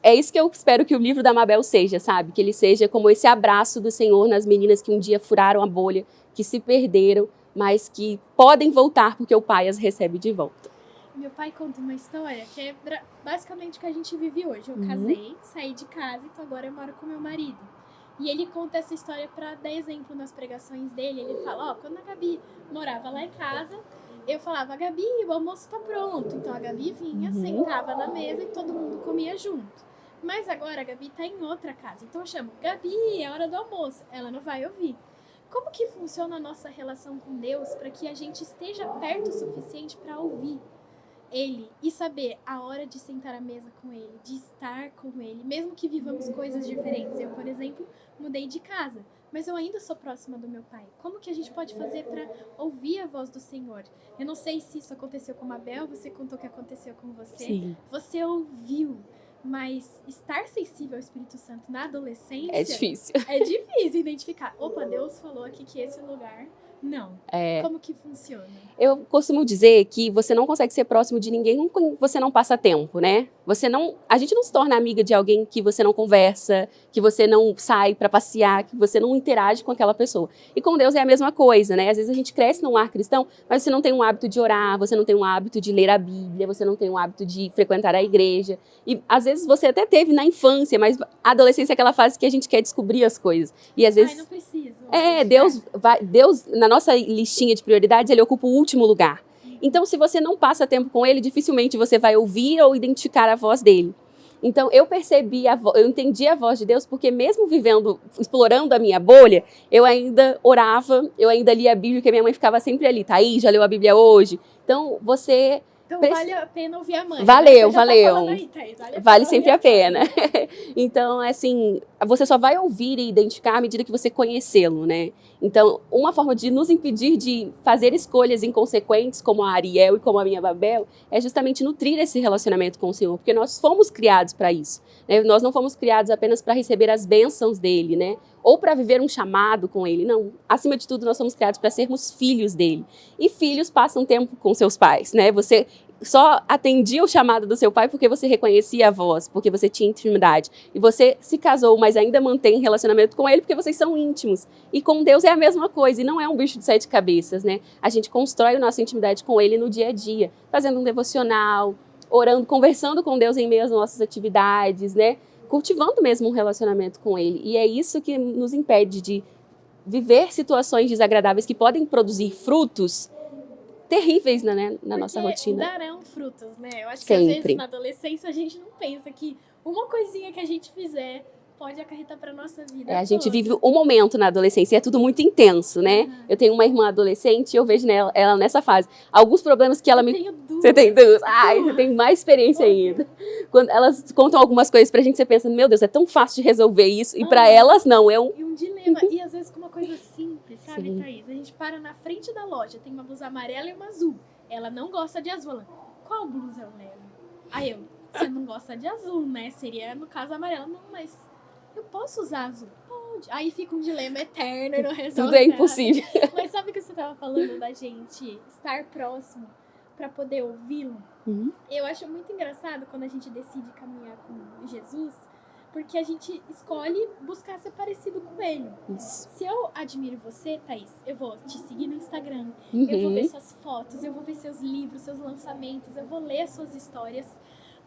é isso que eu espero que o livro da Mabel seja, sabe? Que ele seja como esse abraço do Senhor nas meninas que um dia furaram a bolha, que se perderam, mas que podem voltar porque o pai as recebe de volta. Meu pai conta uma história que é basicamente o que a gente vive hoje. Eu casei, saí de casa, então agora eu moro com meu marido. E ele conta essa história para dar exemplo nas pregações dele. Ele fala, quando a Gabi morava lá em casa, eu falava, Gabi, o almoço tá pronto. Então a Gabi vinha, sentava na mesa e todo mundo comia junto. Mas agora a Gabi tá em outra casa. Então eu chamo, Gabi, é hora do almoço. Ela não vai ouvir. Como que funciona a nossa relação com Deus para que a gente esteja perto o suficiente para ouvir Ele e saber a hora de sentar à mesa com Ele, de estar com Ele, mesmo que vivamos coisas diferentes? Eu, por exemplo, mudei de casa, mas eu ainda sou próxima do meu pai. Como que a gente pode fazer para ouvir a voz do Senhor? Eu não sei se isso aconteceu com a Mabel, você contou que aconteceu com você. Sim. Você ouviu, mas estar sensível ao Espírito Santo na adolescência... É difícil. É difícil identificar. Opa, Deus falou aqui que esse lugar... Não. Como que funciona? Eu costumo dizer que você não consegue ser próximo de ninguém quando você não passa tempo, né? A gente não se torna amiga de alguém que você não conversa, que você não sai para passear, que você não interage com aquela pessoa. E com Deus é a mesma coisa, né? Às vezes a gente cresce num lar cristão, mas você não tem um hábito de orar, você não tem um hábito de ler a Bíblia, você não tem um hábito de frequentar a igreja. E às vezes você até teve na infância, mas a adolescência é aquela fase que a gente quer descobrir as coisas. E às vezes Ai, não preciso. Deus, na nossa listinha de prioridades, ele ocupa o último lugar. Então, se você não passa tempo com ele, dificilmente você vai ouvir ou identificar a voz dele. Então, eu entendi a voz de Deus, porque mesmo explorando a minha bolha, eu ainda orava, eu ainda lia a Bíblia, porque minha mãe ficava sempre ali. Tá aí, já leu a Bíblia hoje? Então, Então vale a pena ouvir a mãe. Valeu. Aí, Thaís, Vale sempre a pena. Então, assim, você só vai ouvir e identificar à medida que você conhecê-lo, né? Então, uma forma de nos impedir de fazer escolhas inconsequentes, como a Ariel e como a minha Babel, é justamente nutrir esse relacionamento com o Senhor, porque nós fomos criados para isso, né? Nós não fomos criados apenas para receber as bênçãos dele, né? Ou para viver um chamado com ele, não. Acima de tudo, nós somos criados para sermos filhos dele. E filhos passam tempo com seus pais, né? Você só atendia o chamado do seu pai porque você reconhecia a voz, porque você tinha intimidade. E você se casou, mas ainda mantém relacionamento com ele porque vocês são íntimos. E com Deus é a mesma coisa, e não é um bicho de 7 cabeças, né? A gente constrói a nossa intimidade com ele no dia a dia, fazendo um devocional, orando, conversando com Deus em meio às nossas atividades, né? Cultivando mesmo um relacionamento com ele. E é isso que nos impede de viver situações desagradáveis que podem produzir frutos terríveis, né, na nossa rotina. Darão frutos, né? Eu acho que Sempre. às vezes na adolescência a gente não pensa que uma coisinha que a gente fizer pode acarretar para nossa vida. A gente vive um momento na adolescência e é tudo muito intenso, né? Eu tenho uma irmã adolescente e eu vejo ela nessa fase. Alguns problemas que ela me... Tenho duas. Você tem duas? Ai, você tem mais experiência ainda. Quando elas contam algumas coisas pra gente, você pensa, meu Deus, é tão fácil de resolver isso. E pra elas, não. E um dilema. E às vezes com uma coisa simples, sabe, Sim. Thaís? A gente para na frente da loja, tem uma blusa amarela e uma azul. Ela não gosta de azul. Ela, qual blusa eu levo? Aí você não gosta de azul, né? Seria, no caso, amarela. Não, mas eu posso usar azul? Pode. Aí fica um dilema eterno e não resolve Tudo é nada. impossível. Mas sabe o que você tava falando da gente estar próximo para poder ouvi-lo? Uhum. Eu acho muito engraçado quando a gente decide caminhar com Jesus, porque a gente escolhe buscar ser parecido com ele. Isso. Se eu admiro você, Thaís, eu vou te seguir no Instagram, eu vou ver suas fotos, eu vou ver seus livros, seus lançamentos, eu vou ler suas histórias.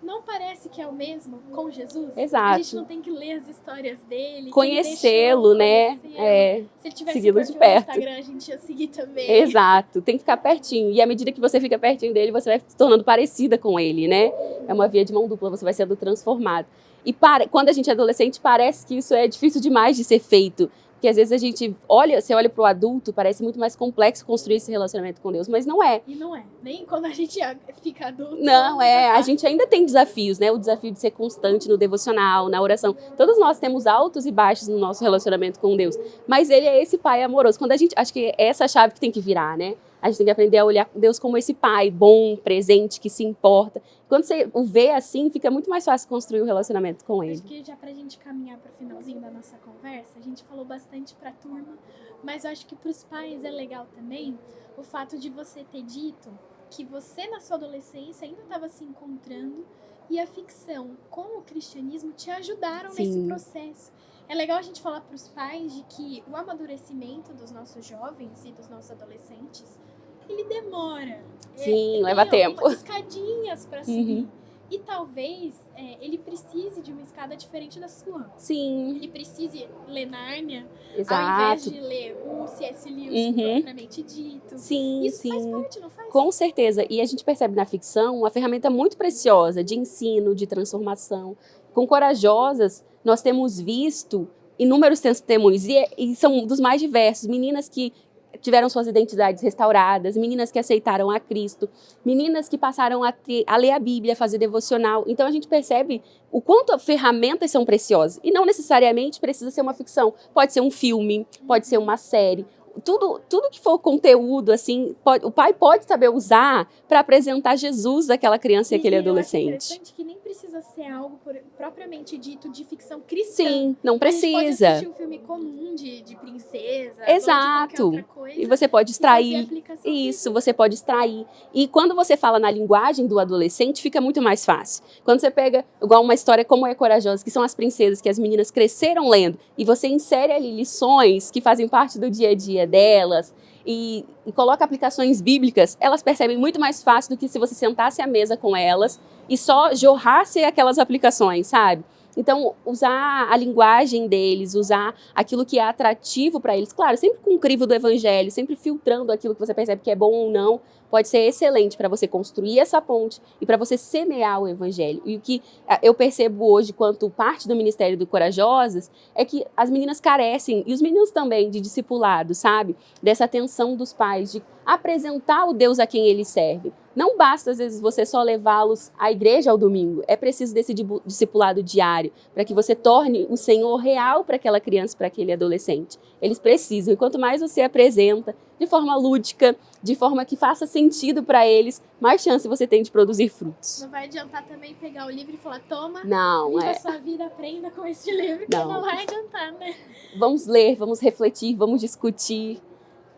Não parece que é o mesmo com Jesus? Exato. A gente não tem que ler as histórias dele. Conhecê-lo, né? Se ele tivesse segui-lo de perfil perto. no Instagram, a gente ia seguir também. Exato, tem que ficar pertinho. E à medida que você fica pertinho dele, você vai se tornando parecida com ele, né? É uma via de mão dupla, você vai sendo transformado. E quando a gente é adolescente, parece que isso é difícil demais de ser feito. Porque às vezes a gente você olha para o adulto, parece muito mais complexo construir esse relacionamento com Deus, mas não é. E não é. Nem quando a gente fica adulto. Não, a gente ainda tem desafios, né? O desafio de ser constante no devocional, na oração. Todos nós temos altos e baixos no nosso relacionamento com Deus. Mas ele é esse pai amoroso. Acho que é essa chave que tem que virar, né? A gente tem que aprender a olhar Deus como esse pai bom, presente, que se importa. Quando você o vê assim, fica muito mais fácil construir um relacionamento com ele. Acho que já pra gente caminhar pro finalzinho da nossa conversa, a gente falou bastante pra turma, mas eu acho que pros pais é legal também o fato de você ter dito que você na sua adolescência ainda estava se encontrando e a ficção com o cristianismo te ajudaram nesse processo. É legal a gente falar pros pais de que o amadurecimento dos nossos jovens e dos nossos adolescentes ele demora. Sim, leva tempo. Escadinhas para subir. E talvez ele precise de uma escada diferente da sua. Sim. Ele precise ler Nárnia, Exato. ao invés de ler o C.S. Lewis, propriamente dito. Sim, Isso sim. faz parte, não faz? Com certeza. E a gente percebe na ficção uma ferramenta muito preciosa de ensino, de transformação. Com Corajosas, nós temos visto inúmeros testemunhos, e são dos mais diversos. Meninas que tiveram suas identidades restauradas, meninas que aceitaram a Cristo, meninas que passaram a ler a Bíblia, a fazer devocional. Então a gente percebe o quanto as ferramentas são preciosas. E não necessariamente precisa ser uma ficção. Pode ser um filme, pode ser uma série. Tudo que for conteúdo, assim, o pai pode saber usar para apresentar Jesus àquela criança e àquele adolescente. Eu acho interessante que nem precisa ser algo propriamente dito de ficção cristã. Sim, não A gente pode precisa. assistir um filme comum de princesa, Exato. ou de qualquer outra coisa, E você pode e fazer extrair. aplicação Isso, você pode extrair. E quando você fala na linguagem do adolescente, fica muito mais fácil. Quando você pega, igual uma história como é Corajosa, que são as princesas que as meninas cresceram lendo, e você insere ali lições que fazem parte do dia a dia delas, e coloca aplicações bíblicas, elas percebem muito mais fácil do que se você sentasse à mesa com elas e só jorrasse aquelas aplicações, sabe? Então, usar a linguagem deles, usar aquilo que é atrativo para eles, claro, sempre com o crivo do evangelho, sempre filtrando aquilo que você percebe que é bom ou não, pode ser excelente para você construir essa ponte e para você semear o evangelho. E o que eu percebo hoje, quanto parte do Ministério do Corajosas, é que as meninas carecem, e os meninos também, de discipulado, sabe? Dessa atenção dos pais, de apresentar o Deus a quem eles servem. Não basta, às vezes, você só levá-los à igreja ao domingo. É preciso desse discipulado diário, para que você torne o Senhor real para aquela criança, para aquele adolescente. Eles precisam. E quanto mais você apresenta, de forma lúdica, de forma que faça sentido para eles, mais chance você tem de produzir frutos. Não vai adiantar também pegar o livro e falar, toma, Não, viva a sua vida, aprenda com este livro, que não vai adiantar, né? Vamos ler, vamos refletir, vamos discutir,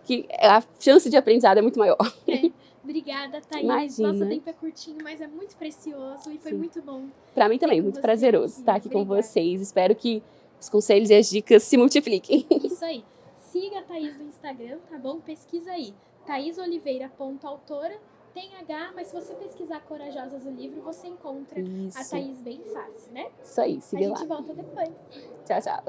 que a chance de aprendizado é muito maior. Obrigada, Thaís. Imagina. Nosso tempo é curtinho, mas é muito precioso e foi Sim. muito bom. Para mim também, com muito você prazeroso aqui. estar aqui com Obrigada. vocês. Espero que os conselhos e as dicas se multipliquem. Isso aí. Siga a Thaís no Instagram, tá bom? Pesquisa aí. ThaísOliveira.autora. Tem H, mas se você pesquisar Corajosas o livro, você encontra a Isso, Thaís bem fácil, né? isso aí, A siga lá. gente volta depois. Tchau, tchau.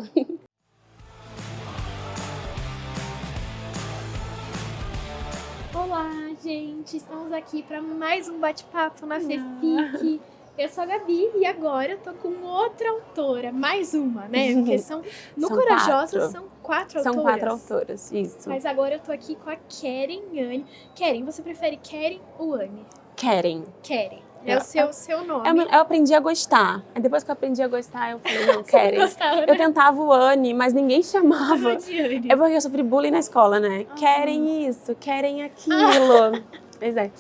Olá, gente! Estamos aqui para mais um bate-papo na FEFIC. Eu sou a Gabi e agora eu tô com outra autora, mais uma, né? Porque no São Corajosas quatro. são 4 autoras. São 4 autoras, isso. Mas agora eu tô aqui com a Keren Anne. Keren, você prefere Keren ou Anne? Keren. Keren. É o seu nome. Eu aprendi a gostar. Aí depois que eu aprendi a gostar, eu falei, não, Keren. Gostava, né? Eu tentava o Anne, mas ninguém chamava. De Anne. É porque eu sofri bullying na escola, né? Querem isso, querem aquilo. Pois é.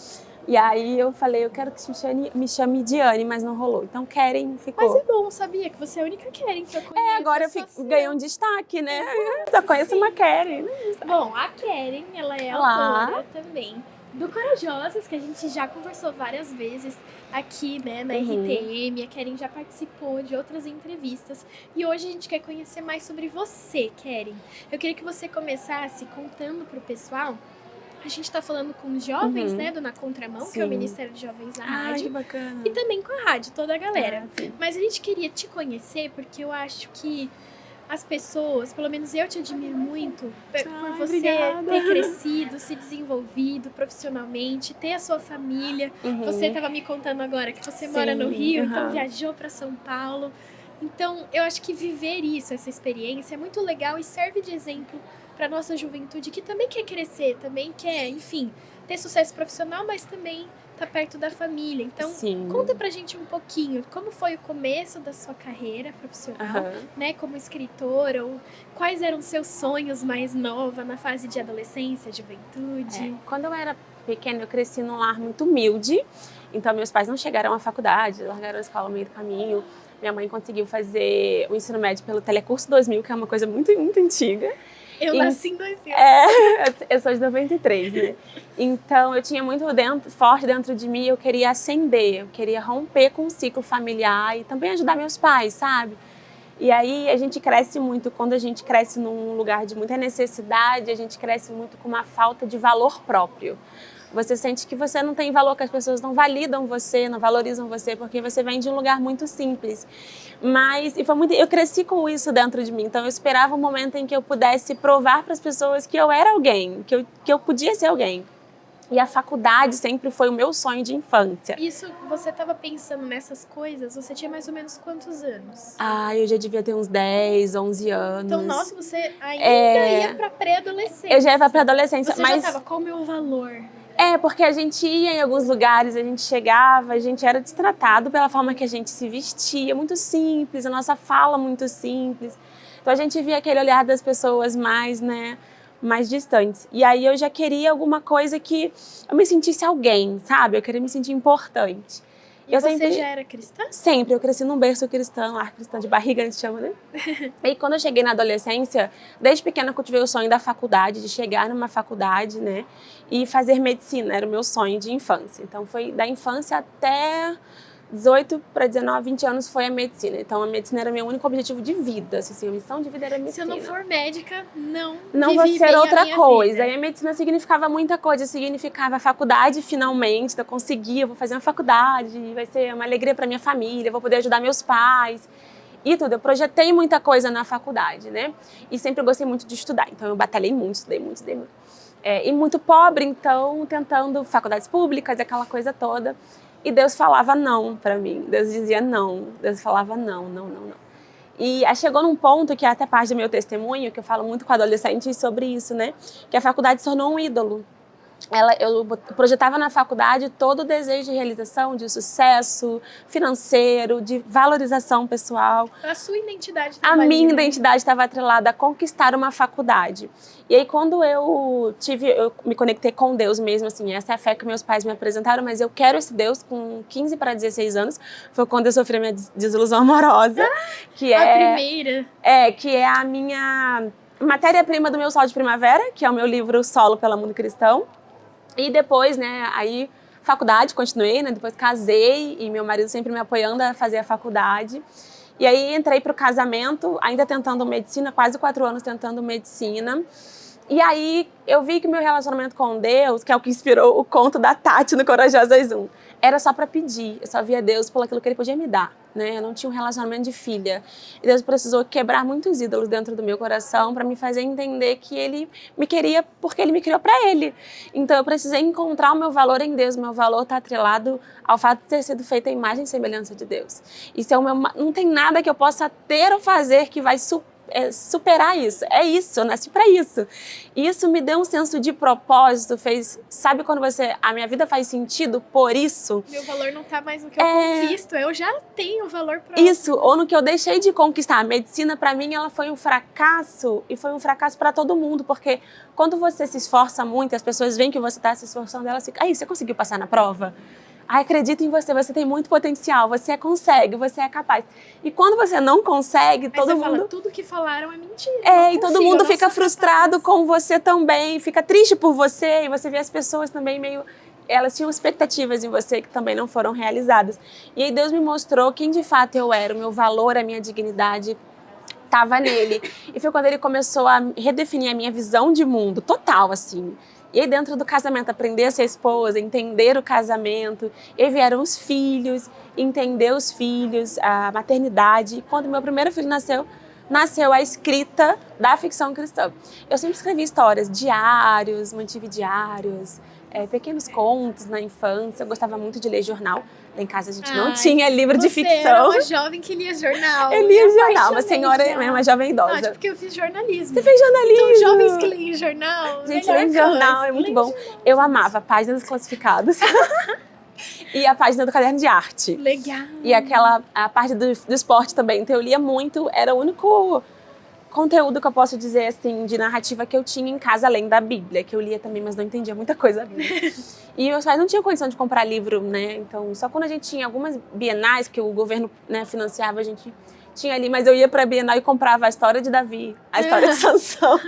E aí eu falei, eu quero que me chame de Anne, mas não rolou. Então Keren ficou. Mas é bom, sabia? Que você é a única Keren que eu conheço. Agora eu ganhei um destaque, né? Só conheço uma Keren. Bom, a Keren, ela é Olá. autora também do Corajosas, que a gente já conversou várias vezes aqui, né, na RTM. A Keren já participou de outras entrevistas. E hoje a gente quer conhecer mais sobre você, Keren. Eu queria que você começasse contando pro pessoal. A gente tá falando com os jovens, né, do Na Contramão, que é o Sim. Ministério de Jovens na Ai, que Rádio. bacana. E também com a rádio, toda a galera. Sim. Mas a gente queria te conhecer porque eu acho que as pessoas, pelo menos eu te admiro muito por você obrigada. ter crescido, se desenvolvido profissionalmente, ter a sua família. Você estava me contando agora que você mora no Sim, Rio, então aham. viajou para São Paulo. Então, eu acho que viver isso, essa experiência, é muito legal e serve de exemplo para nossa juventude que também quer crescer, também quer, enfim, ter sucesso profissional, mas também tá perto da família. Então, Sim. conta pra gente um pouquinho como foi o começo da sua carreira profissional, Aham. né, como escritora, ou quais eram seus sonhos mais nova na fase de adolescência, juventude. Quando eu era pequena, eu cresci num lar muito humilde. Então, meus pais não chegaram à faculdade, largaram a escola no meio do caminho. Minha mãe conseguiu fazer o ensino médio pelo Telecurso 2000, que é uma coisa muito, muito antiga. Eu nasci em 2000. Eu sou de 93, né? Então, eu tinha muito forte dentro de mim, eu queria ascender, eu queria romper com o ciclo familiar e também ajudar meus pais, sabe? E aí, a gente cresce muito, quando a gente cresce num lugar de muita necessidade, a gente cresce muito com uma falta de valor próprio. Você sente que você não tem valor, que as pessoas não validam você, não valorizam você, porque você vem de um lugar muito simples. Mas eu cresci com isso dentro de mim, então eu esperava um momento em que eu pudesse provar para as pessoas que eu era alguém, que eu podia ser alguém. E a faculdade sempre foi o meu sonho de infância. Isso, você estava pensando nessas coisas, você tinha mais ou menos quantos anos? Eu já devia ter uns 10, 11 anos. Então, nossa, você ainda ia pra pré-adolescência. Eu já ia pra pré-adolescência, Você mas... já tava, qual o meu valor? Porque a gente ia em alguns lugares, a gente chegava, a gente era destratado pela forma que a gente se vestia, muito simples, a nossa fala muito simples. Então a gente via aquele olhar das pessoas mais, né, mais distantes. E aí eu já queria alguma coisa que eu me sentisse alguém, sabe? Eu queria me sentir importante. E Eu você sempre- já era cristã? Sempre, eu cresci num berço cristão, lar cristão de barriga, a gente chama, né? E quando eu cheguei na adolescência, desde pequena eu cultivei o sonho da faculdade, de chegar numa faculdade, né? E fazer medicina, era o meu sonho de infância. Então foi da infância até 18 para 19, 20 anos foi a medicina. Então a medicina era o meu único objetivo de vida, assim, a missão de vida era a Se eu medicina. não for médica, não Não vou vivi ser bem a outra minha coisa. vida. E a medicina significava muita coisa. Significava faculdade, finalmente. Então, eu consegui, eu vou fazer uma faculdade, vai ser uma alegria para minha família, vou poder ajudar meus pais. E tudo. Eu projetei muita coisa na faculdade, né? E sempre gostei muito de estudar. Então, eu batalhei muito, estudei muito, estudei muito. E muito pobre, então, tentando faculdades públicas, aquela coisa toda. E Deus falava não para mim. Deus dizia não. Deus falava não, não, não, não. E aí chegou num ponto que é até parte do meu testemunho, que eu falo muito com adolescentes sobre isso, né? Que a faculdade se tornou um ídolo. Eu projetava na faculdade todo o desejo de realização, de sucesso financeiro, de valorização pessoal. A sua identidade A tava ali, minha né? identidade estava atrelada a conquistar uma faculdade. E aí, quando eu me conectei com Deus mesmo, assim, essa é a fé que meus pais me apresentaram, mas eu quero esse Deus com 15 para 16 anos. Foi quando eu sofri a minha desilusão amorosa, que A é primeira. que é a minha matéria-prima do meu Sol de Primavera, que é o meu livro solo pela Mundo Cristão. E depois, né, aí faculdade, continuei, né, depois casei e meu marido sempre me apoiando a fazer a faculdade. E aí entrei para o casamento, ainda tentando medicina, quase 4 anos tentando medicina. E aí eu vi que meu relacionamento com Deus, que é o que inspirou o conto da Tati no Corajosas 1, era só para pedir. Eu só via Deus por aquilo que Ele podia me dar, né? Eu não tinha um relacionamento de filha. E Deus precisou quebrar muitos ídolos dentro do meu coração para me fazer entender que Ele me queria porque Ele me criou para Ele. Então eu precisei encontrar o meu valor em Deus. Meu valor está atrelado ao fato de ter sido feita a imagem e semelhança de Deus. Isso é não tem nada que eu possa ter ou fazer que vai superar isso. É isso, eu nasci para isso. E isso me deu um senso de propósito, sabe quando a minha vida faz sentido por isso? Meu valor não tá mais no que eu conquisto, eu já tenho valor próprio. Isso, ou no que eu deixei de conquistar. A medicina, para mim, ela foi um fracasso, e foi um fracasso para todo mundo, porque quando você se esforça muito, as pessoas veem que você está se esforçando, elas ficam, você conseguiu passar na prova? Acredito em você, você tem muito potencial, você consegue, você é capaz. E quando você não consegue, todo mundo... Fala, tudo que falaram é mentira. E todo mundo fica frustrado com você também, fica triste por você, e você vê as pessoas também meio... Elas tinham expectativas em você que também não foram realizadas. E aí Deus me mostrou quem de fato eu era, o meu valor, a minha dignidade estava nele. E foi quando Ele começou a redefinir a minha visão de mundo, total, assim. E aí dentro do casamento, aprender a ser esposa, entender o casamento. E aí vieram os filhos, entender os filhos, a maternidade. E quando meu primeiro filho nasceu a escrita da ficção cristã. Eu sempre escrevi histórias, diários, mantive diários, pequenos contos na infância. Eu gostava muito de ler jornal. Lá em casa a gente não tinha livro de ficção. Você era uma jovem que lia jornal. Eu lia jornal, uma senhora, uma jovem idosa. Não, porque eu fiz jornalismo. Você fez jornalismo? Então, jovens que leem jornal. Gente, ler jornal é muito bom. Eu amava páginas classificadas e a página do caderno de arte. Legal. E a parte do esporte também. Então eu lia muito, era o único conteúdo que eu posso dizer, assim, de narrativa que eu tinha em casa, além da Bíblia, que eu lia também, mas não entendia muita coisa da Bíblia. E meus pais não tinham condição de comprar livro, né? Então, só quando a gente tinha algumas bienais que o governo, né, financiava, a gente tinha ali. Mas eu ia pra Bienal e comprava a história de Davi, a história de Sansão,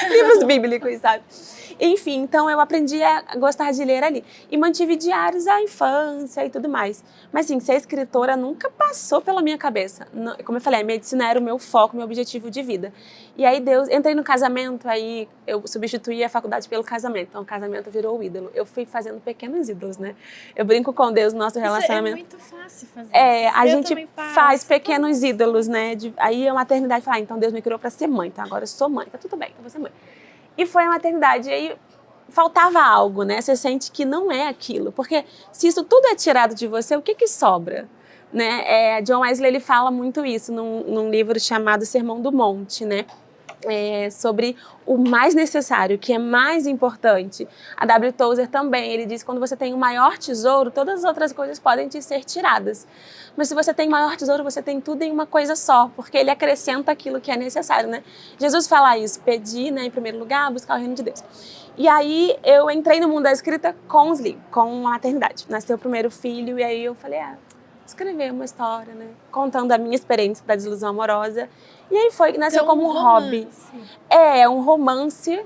livros bíblicos, sabe? Enfim, então eu aprendi a gostar de ler ali. E mantive diários à infância e tudo mais. Mas, assim, ser escritora nunca passou pela minha cabeça. Como eu falei, a medicina era o meu foco, meu objetivo de vida. E aí entrei no casamento, aí eu substituí a faculdade pelo casamento. Então o casamento virou o ídolo. Eu fui fazendo pequenos ídolos, né? Eu brinco com Deus no nosso relacionamento. Isso é muito fácil fazer. A gente faz pequenos ídolos, né? Aí a maternidade fala, então Deus me criou para ser mãe, então agora eu sou mãe, tá tudo bem, então vou ser mãe. E foi a maternidade, e aí faltava algo, né? Você sente que não é aquilo, porque se isso tudo é tirado de você, o que sobra? Né? John Wesley, ele fala muito isso num livro chamado Sermão do Monte, né? sobre o mais necessário, o que é mais importante. A W. Tozer também, ele diz que quando você tem o maior tesouro, todas as outras coisas podem te ser tiradas. Mas se você tem o maior tesouro, você tem tudo em uma coisa só, porque ele acrescenta aquilo que é necessário, né? Jesus fala isso, pedir, né, em primeiro lugar, buscar o reino de Deus. E aí eu entrei no mundo da escrita com os livros, com a maternidade. Nasceu o primeiro filho e aí eu falei, escrever uma história, né? Contando a minha experiência da desilusão amorosa. E aí nasceu Então, como um hobby. É um romance,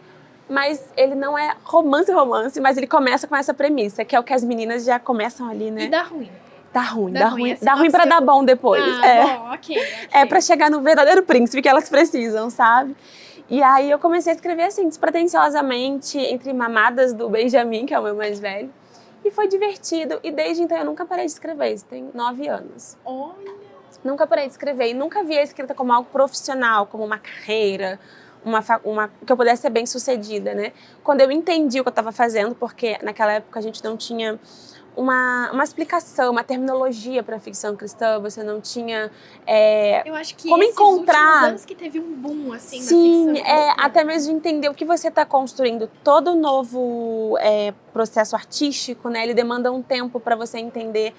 mas ele não é romance, mas ele começa com essa premissa, que é o que as meninas já começam ali, né? E dá ruim. Dá ruim Assim, dá ruim pra dar bom depois. Bom, ok. É pra chegar no verdadeiro príncipe que elas precisam, sabe? E aí eu comecei a escrever assim, despretensiosamente, entre mamadas do Benjamin, que é o meu mais velho. E foi divertido. E desde então eu nunca parei de escrever. Isso tem 9 anos. Olha! Nunca parei de escrever. E nunca vi a escrita como algo profissional, como uma carreira, que eu pudesse ser bem sucedida, né? Quando eu entendi o que eu estava fazendo, porque naquela época a gente não tinha uma explicação, uma terminologia para a ficção cristã, você não tinha eu acho que como esses encontrar últimos anos que teve um boom assim sim, na ficção cristã. até mesmo de entender o que você está construindo. Todo novo processo artístico, né, ele demanda um tempo para você entender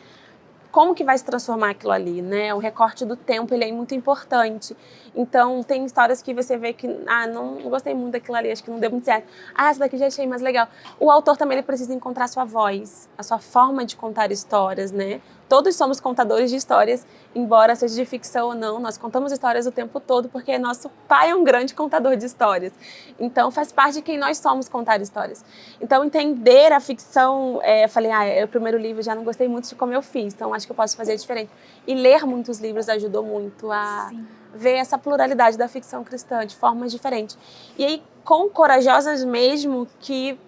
como que vai se transformar aquilo ali, né? O recorte do tempo, ele é muito importante. Então, tem histórias que você vê que, não gostei muito daquilo ali, acho que não deu muito certo. Essa daqui já achei mais legal. O autor também, ele precisa encontrar a sua voz, a sua forma de contar histórias, né? Todos somos contadores de histórias, embora seja de ficção ou não, nós contamos histórias o tempo todo, porque nosso pai é um grande contador de histórias. Então, faz parte de quem nós somos contar histórias. Então, entender a ficção, eu falei, o primeiro livro já não gostei muito de como eu fiz, então acho que eu posso fazer diferente. E ler muitos livros ajudou muito a ver essa pluralidade da ficção cristã de formas diferentes. E aí, com Corajosas mesmo, que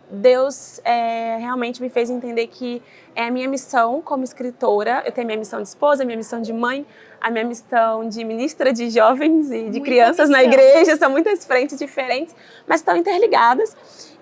Deus realmente me fez entender que é a minha missão como escritora. Eu tenho a minha missão de esposa, a minha missão de mãe, a minha missão de ministra de jovens e de crianças na igreja. São muitas frentes diferentes, mas estão interligadas.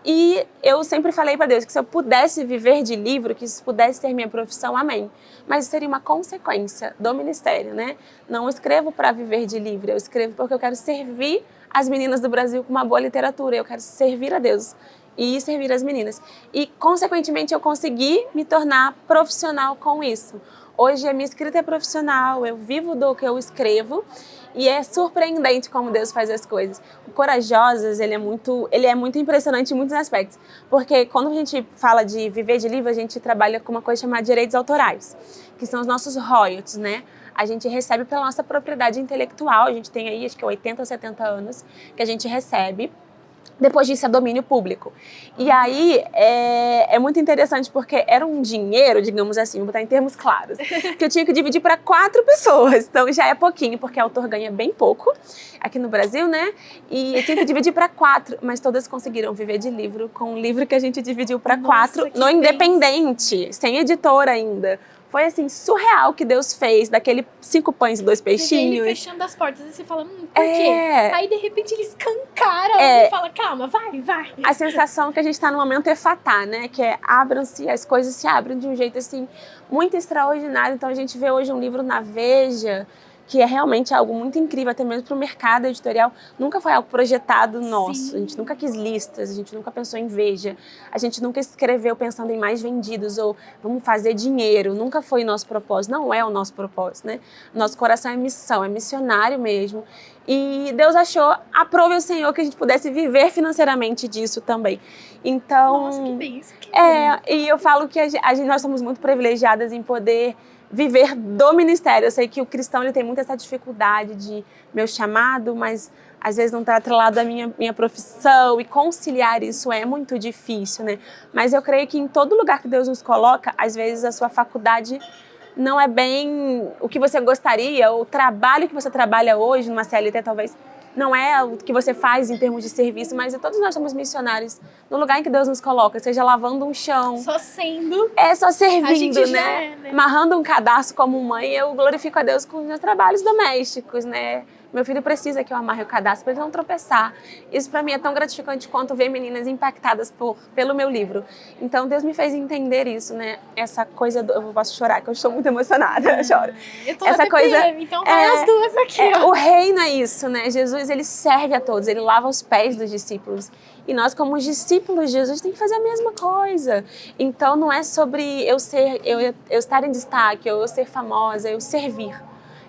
E eu sempre falei para Deus que se eu pudesse viver de livro, que isso pudesse ser minha profissão, amém. Mas isso seria uma consequência do ministério, né? Não escrevo para viver de livro, eu escrevo porque eu quero servir as meninas do Brasil com uma boa literatura. Eu quero servir a Deus e servir as meninas. E, consequentemente, eu consegui me tornar profissional com isso. Hoje, a minha escrita é profissional, eu vivo do que eu escrevo e é surpreendente como Deus faz as coisas. O Corajosas, ele é muito impressionante em muitos aspectos, porque quando a gente fala de viver de livro, a gente trabalha com uma coisa chamada direitos autorais, que são os nossos royalties, né? A gente recebe pela nossa propriedade intelectual, a gente tem aí, acho que 80 ou 70 anos, que a gente recebe. Depois disso é domínio público. E aí é muito interessante porque era um dinheiro, digamos assim, vou botar em termos claros, que eu tinha que dividir para 4 pessoas. Então já é pouquinho, porque o autor ganha bem pouco aqui no Brasil, né? E eu tinha que dividir para 4, mas todas conseguiram viver de livro com um livro que a gente dividiu para 4 no independente, sem editora ainda. Foi assim, surreal que Deus fez, daquele 5 pães e 2 peixinhos. Você vê ele fechando as portas e você fala, por quê? Aí, de repente, ele escancara e fala, calma, vai. A sensação que a gente está no momento efatá, né? Que é, abram-se, as coisas se abrem de um jeito, assim, muito extraordinário. Então, a gente vê hoje um livro na Veja, que é realmente algo muito incrível, até mesmo para o mercado editorial. Nunca foi algo projetado nosso. Sim. A gente nunca quis listas, a gente nunca pensou em Veja, a gente nunca escreveu pensando em mais vendidos ou vamos fazer dinheiro. Nunca foi o nosso propósito, não é o nosso propósito, né? Nosso coração é missão, é missionário mesmo. E Deus aprove o Senhor que a gente pudesse viver financeiramente disso também. Então, nossa, que bênção, e eu falo que nós somos muito privilegiadas em poder viver do ministério. Eu sei que o cristão ele tem muita essa dificuldade de meu chamado, mas às vezes não está atrelado à minha profissão, e conciliar isso é muito difícil, né? Mas eu creio que em todo lugar que Deus nos coloca, às vezes a sua faculdade não é bem o que você gostaria, o trabalho que você trabalha hoje, numa CLT talvez, não é o que você faz em termos de serviço, mas todos nós somos missionários no lugar em que Deus nos coloca, seja lavando um chão. Só sendo. Só servindo, né? Amarrando um cadastro como mãe, eu glorifico a Deus com os meus trabalhos domésticos, né? Meu filho precisa que eu amarre o cadastro para ele não tropeçar. Isso para mim é tão gratificante quanto ver meninas impactadas pelo meu livro. Então Deus me fez entender isso, né? Essa coisa eu posso chorar, que eu estou muito emocionada, eu choro. Eu tô Essa na coisa TPM, então vai as duas aqui, ó. o reino é isso, né? Jesus, ele serve a todos, ele lava os pés dos discípulos. E nós, como os discípulos de Jesus, tem que fazer a mesma coisa. Então não é sobre eu estar em destaque, eu ser famosa, eu servir.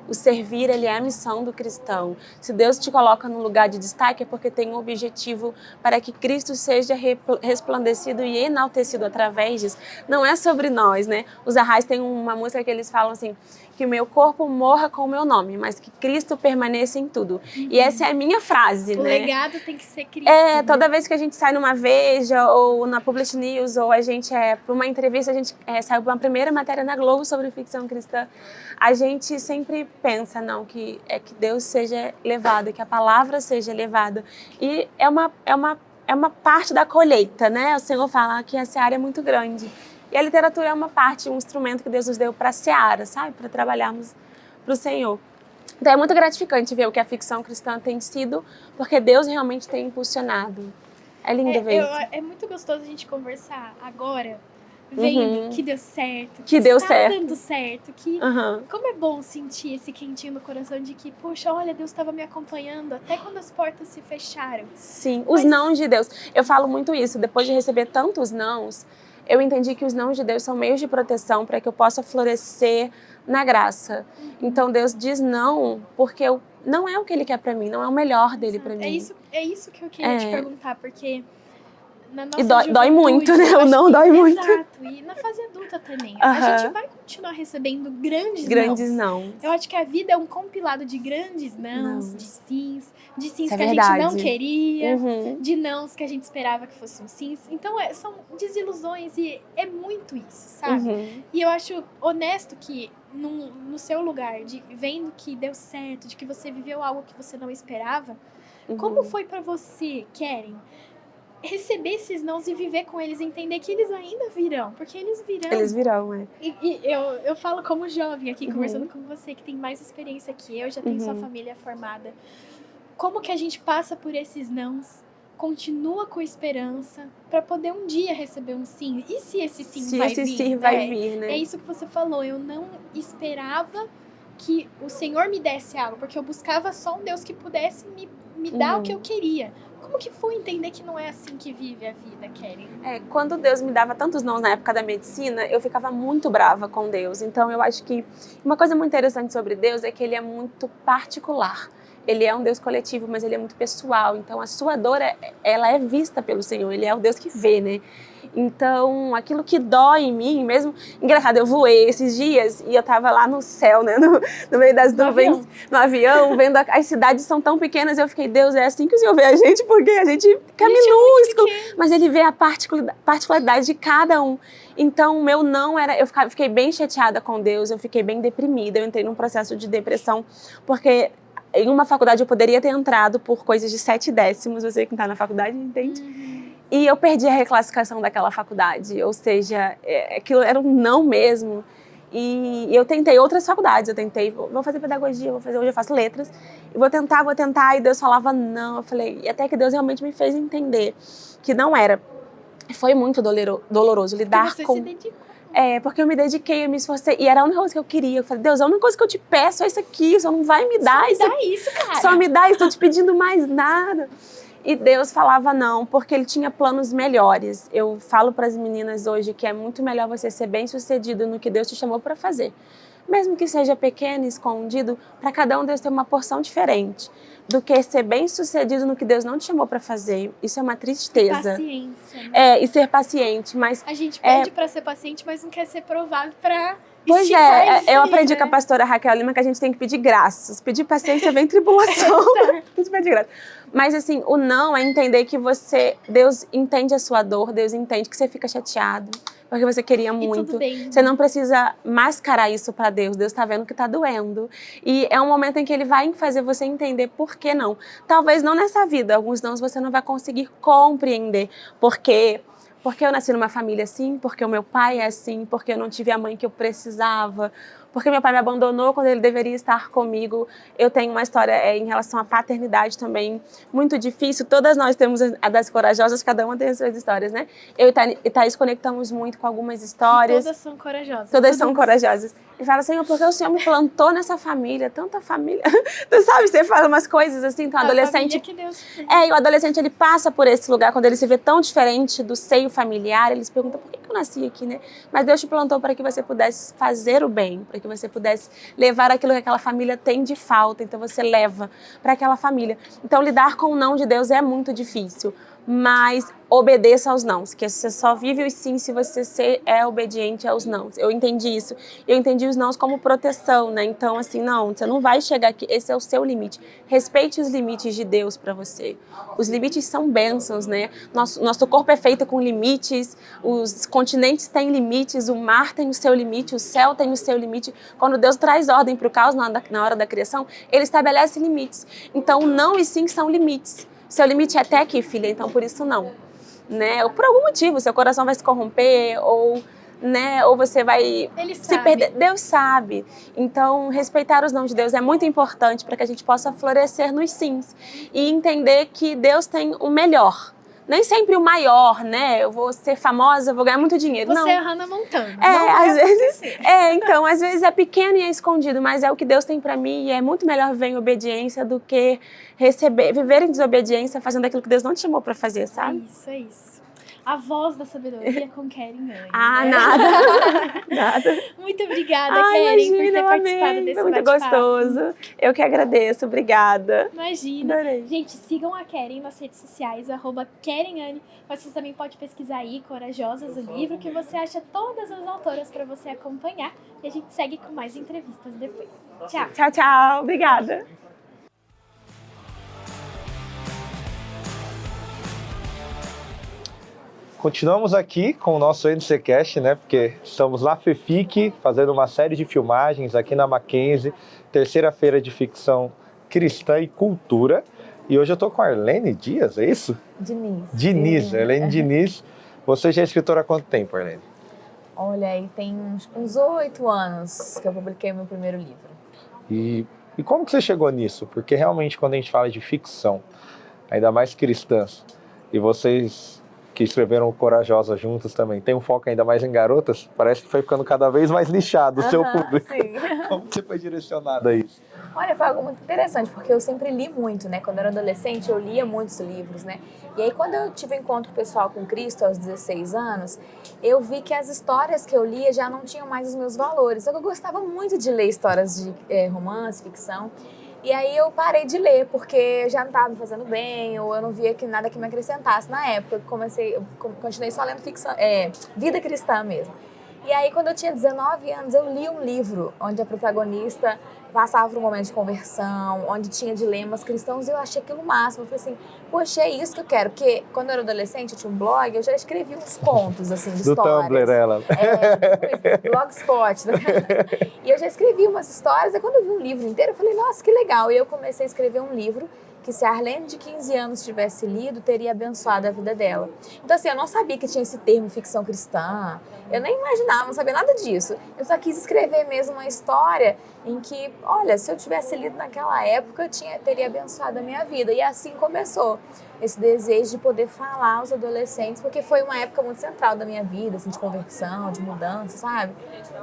O servir, ele é a missão do cristão. Se Deus te coloca num lugar de destaque, é porque tem um objetivo para que Cristo seja resplandecido e enaltecido através disso. Não é sobre nós, né? Os Arrais têm uma música que eles falam assim, que o meu corpo morra com o meu nome, mas que Cristo permaneça em tudo. E essa é a minha frase, O né? legado tem que ser Cristo. né? Toda vez que a gente sai numa Veja ou na Publish News ou a gente para uma entrevista, a gente saiu para uma primeira matéria na Globo sobre ficção cristã, a gente sempre pensa, não, que Deus seja levado, que a palavra seja levada. E é uma parte da colheita, né? O Senhor fala que a seara é muito grande. E a literatura é uma parte, um instrumento que Deus nos deu para a seara, sabe? Para trabalharmos para o Senhor. Então é muito gratificante ver o que a ficção cristã tem sido, porque Deus realmente tem impulsionado. É lindo ver isso. É muito gostoso a gente conversar agora, vendo que deu certo. Que deu está certo. dando certo. Como é bom sentir esse quentinho no coração de que, poxa, olha, Deus estava me acompanhando até quando as portas se fecharam. Sim, os nãos de Deus. Eu falo muito isso, depois de receber tantos nãos, eu entendi que os nãos de Deus são meios de proteção para que eu possa florescer na graça. Então Deus diz não, porque não é o que Ele quer para mim, não é o melhor dele para mim. É isso que eu queria te perguntar, porque na nossa e dói muito, né? O não dói muito. Exato, e na fase adulta também. A gente vai continuar recebendo grandes nãos. Eu acho que a vida é um compilado de grandes nãos, de sims que é a gente não queria, de nãos que a gente esperava que fossem sims. Então são desilusões e é muito isso, sabe? E eu acho honesto que no seu lugar, vendo que deu certo, de que você viveu algo que você não esperava, como foi pra você, Keren, receber esses nãos e viver com eles, entender que eles ainda virão, porque eles virão. Eles virão, E eu falo como jovem aqui, conversando com você, que tem mais experiência que eu, já tem sua família formada. Como que a gente passa por esses nãos, continua com esperança, para poder um dia receber um sim? E se esse sim vai vir? Se esse sim vai vir, né? É isso que você falou, eu não esperava que o Senhor me desse algo, porque eu buscava só um Deus que pudesse me dar o que eu queria. Como que foi entender que não é assim que vive a vida, Keren? Quando Deus me dava tantos nãos na época da medicina, eu ficava muito brava com Deus. Então eu acho que uma coisa muito interessante sobre Deus é que Ele é muito particular. Ele é um Deus coletivo, mas Ele é muito pessoal. Então a sua dor, ela é vista pelo Senhor. Ele é o Deus que vê, né? Então, aquilo que dói em mim, mesmo... Engraçado, eu voei esses dias e eu tava lá no céu, né? No meio das nuvens, no avião, vendo as cidades são tão pequenas. Eu fiquei, Deus, é assim que o Senhor vê a gente, porque a gente fica minúsculo. Mas Ele vê a particularidade de cada um. Então, o meu não era... Eu fiquei bem chateada com Deus, eu fiquei bem deprimida. Eu entrei num processo de depressão, porque... Em uma faculdade eu poderia ter entrado por coisas de 7 décimos, você que está na faculdade, entende? E eu perdi a reclassificação daquela faculdade, ou seja, aquilo era um não mesmo. E eu tentei outras faculdades, vou fazer pedagogia, hoje eu faço letras, e vou tentar, e Deus falava não. Eu falei, e até que Deus realmente me fez entender que não era. Foi muito doloroso lidar você com... se dedicou. Porque eu me dediquei, eu me esforcei, e era a única coisa que eu queria. Eu falei, Deus, a única coisa que eu te peço é isso aqui, só não vai me dar isso. Só me dá isso, cara. Só me dá isso, estou te pedindo mais nada. E Deus falava não, porque Ele tinha planos melhores. Eu falo para as meninas hoje que é muito melhor você ser bem-sucedido no que Deus te chamou para fazer. Mesmo que seja pequeno e escondido, para cada um Deus tem uma porção diferente. Do que ser bem-sucedido no que Deus não te chamou para fazer. Isso é uma tristeza. Paciência. Né? E ser paciente, mas... A gente pede para ser paciente, mas não quer ser provado para... Pois eu aprendi com a pastora Raquel Lima que a gente tem que pedir graças. Pedir paciência vem tribulação. A gente pede graça. Mas assim, o não é entender que Deus entende a sua dor, Deus entende que você fica chateado, porque você queria muito. Tudo bem. Você não precisa mascarar isso para Deus. Deus está vendo que está doendo. E é um momento em que Ele vai fazer você entender por que não. Talvez não nessa vida, alguns não você não vai conseguir compreender. Porque eu nasci numa família assim, porque o meu pai é assim, porque eu não tive a mãe que eu precisava, porque meu pai me abandonou quando ele deveria estar comigo. Eu tenho uma história em relação à paternidade também muito difícil. Todas nós temos a das corajosas, cada uma tem as suas histórias, né? Eu e Thaís conectamos muito com algumas histórias. Todas são corajosas. Todas são corajosas. E fala, Senhor, porque o Senhor me plantou nessa família, tanta família. Tu sabe, você fala umas coisas assim, então o adolescente... Que Deus... E o adolescente, ele passa por esse lugar, quando ele se vê tão diferente do seio familiar, ele se pergunta, por que eu nasci aqui, né? Mas Deus te plantou para que você pudesse fazer o bem, para que você pudesse levar aquilo que aquela família tem de falta, então você leva para aquela família. Então, lidar com o não de Deus é muito difícil, mas obedeça aos nãos, que você só vive os sim se você é obediente aos nãos. Eu entendi isso. Eu entendi os nãos como proteção, né? Então, assim, não, você não vai chegar aqui, esse é o seu limite. Respeite os limites de Deus para você. Os limites são bênçãos, né? Nosso corpo é feito com limites, os continentes têm limites, o mar tem o seu limite, o céu tem o seu limite. Quando Deus traz ordem para o caos na hora da criação, ele estabelece limites. Então, não e sim são limites. Seu limite é até aqui, filha, então por isso não. Né? Ou por algum motivo, seu coração vai se corromper, ou, né, ou você vai se perder. Deus sabe. Então, respeitar os não de Deus é muito importante para que a gente possa florescer nos sims. E entender que Deus tem o melhor. Nem sempre o maior, né? Eu vou ser famosa, eu vou ganhar muito dinheiro. Você não. é a Hannah Montana. Às vezes. Então, às vezes é pequeno e é escondido, mas é o que Deus tem para mim e é muito melhor viver em obediência do que viver em desobediência, fazendo aquilo que Deus não te chamou para fazer, sabe? É isso. A voz da sabedoria com Keren Anne. Nada. Nada. Muito obrigada, Keren, por ter participado desse Foi muito bate-papo. gostoso. Eu que agradeço. Obrigada. Imagina. Adorei. Gente, sigam a Keren nas redes sociais, @KerenAnne. Mas você também pode pesquisar aí, Corajosas, o livro, que você acha todas as autoras para você acompanhar. E a gente segue com mais entrevistas depois. Tchau. Tchau, tchau. Obrigada. Continuamos aqui com o nosso NCcast, né? Porque estamos na FEFIC fazendo uma série de filmagens aqui na Mackenzie, terceira feira de ficção cristã e cultura. E hoje eu tô com a Arlene Dias, é isso? Diniz, Arlene Diniz. Você já é escritora há quanto tempo, Arlene? Olha, aí tem uns 8 anos que eu publiquei meu primeiro livro. E como que você chegou nisso? Porque realmente quando a gente fala de ficção, ainda mais cristãs, e vocês que escreveram Corajosa juntos também, tem um foco ainda mais em garotas, parece que foi ficando cada vez mais nichado o seu público. Sim. Como que você foi direcionada a isso? Olha, foi algo muito interessante, porque eu sempre li muito, né? Quando eu era adolescente, eu lia muitos livros, né? E aí, quando eu tive encontro pessoal com Cristo aos 16 anos, eu vi que as histórias que eu lia já não tinham mais os meus valores. Só que eu gostava muito de ler histórias de romance, ficção. E aí eu parei de ler, porque já não estava me fazendo bem, ou eu não via que nada que me acrescentasse. Na época, eu continuei só lendo ficção, vida cristã mesmo. E aí, quando eu tinha 19 anos, eu li um livro onde a protagonista passava por um momento de conversão, onde tinha dilemas cristãos, e eu achei aquilo o máximo. Eu falei assim, poxa, é isso que eu quero. Porque quando eu era adolescente, eu tinha um blog, eu já escrevi uns contos, assim, de Do histórias. Tumblr, ela. Blogspot. E eu já escrevi umas histórias, e quando eu vi um livro inteiro, eu falei, nossa, que legal. E eu comecei a escrever um livro que, se a Arlene de 15 anos tivesse lido, teria abençoado a vida dela. Então, assim, eu não sabia que tinha esse termo ficção cristã, eu nem imaginava, não sabia nada disso. Eu só quis escrever mesmo uma história em que, olha, se eu tivesse lido naquela época, teria abençoado a minha vida. E assim começou esse desejo de poder falar aos adolescentes, porque foi uma época muito central da minha vida, assim, de conversão, de mudança, sabe?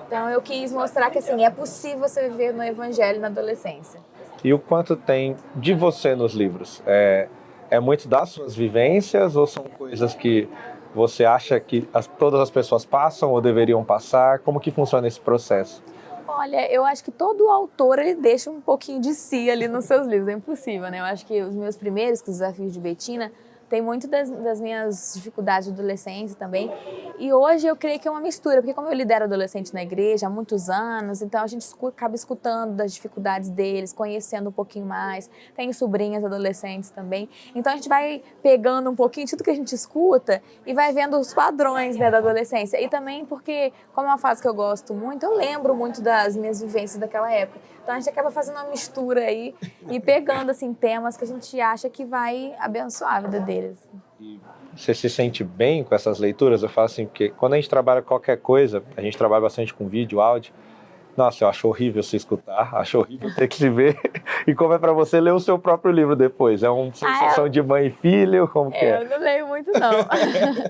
Então, eu quis mostrar que, assim, é possível você viver no evangelho na adolescência. E o quanto tem de você nos livros? É muito das suas vivências ou são coisas que você acha que todas as pessoas passam ou deveriam passar? Como que funciona esse processo? Olha, eu acho que todo autor, ele deixa um pouquinho de si ali nos seus livros, é impossível, né? Eu acho que os meus primeiros, que os Desafios de Betina, tem muito das minhas dificuldades de adolescência também. E hoje eu creio que é uma mistura, porque como eu lidero adolescente na igreja há muitos anos, então a gente acaba escutando das dificuldades deles, conhecendo um pouquinho mais. Tenho sobrinhas adolescentes também. Então a gente vai pegando um pouquinho de tudo que a gente escuta e vai vendo os padrões, né, da adolescência. E também porque, como é uma fase que eu gosto muito, eu lembro muito das minhas vivências daquela época. Então a gente acaba fazendo uma mistura aí e pegando, assim, temas que a gente acha que vai abençoar a vida deles. E você se sente bem com essas leituras? Eu falo assim, porque quando a gente trabalha qualquer coisa, a gente trabalha bastante com vídeo, áudio, Nossa, eu acho horrível se escutar, acho horrível ter que se ver. E como é para você ler o seu próprio livro depois? É uma sensação de mãe e filho? Como que é? Eu não leio muito, não.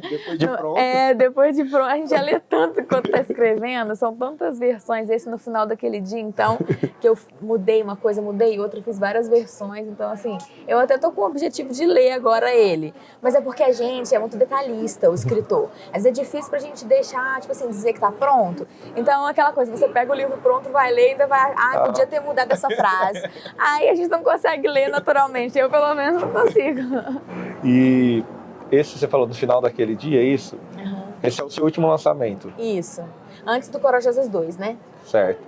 Depois de pronto? Depois de pronto. A gente já lê tanto quanto tá escrevendo, são tantas versões. Esse no final daquele dia, então, que eu mudei uma coisa, mudei outra, fiz várias versões. Então, assim, eu até tô com o objetivo de ler agora ele. Mas é porque a gente é muito detalhista, o escritor. Às vezes é difícil pra gente deixar, tipo assim, dizer que tá pronto. Então, aquela coisa, você pega o livro pronto, vai ler e ainda vai... podia ter mudado essa frase. Aí a gente não consegue ler naturalmente. Eu, pelo menos, não consigo. E esse você falou no final daquele dia, é isso? Uhum. Esse é o seu último lançamento? Isso. Antes do Corajosas 2, né? Certo.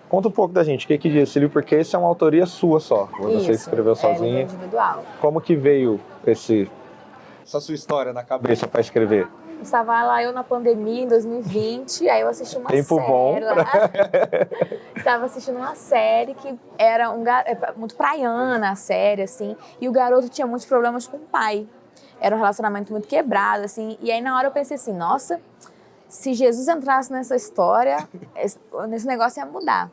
Conta um pouco da gente, o que diz esse livro, porque esse é uma autoria sua só. Você escreveu sozinha. Individual. Como que veio essa sua história na cabeça para escrever? Estava lá eu na pandemia, em 2020, aí eu assisti uma série. Tempo bom. Estava assistindo uma série que era muito praiana, a série, assim, e o garoto tinha muitos problemas com o pai. Era um relacionamento muito quebrado, assim, e aí na hora eu pensei assim, nossa, se Jesus entrasse nessa história, esse negócio ia mudar.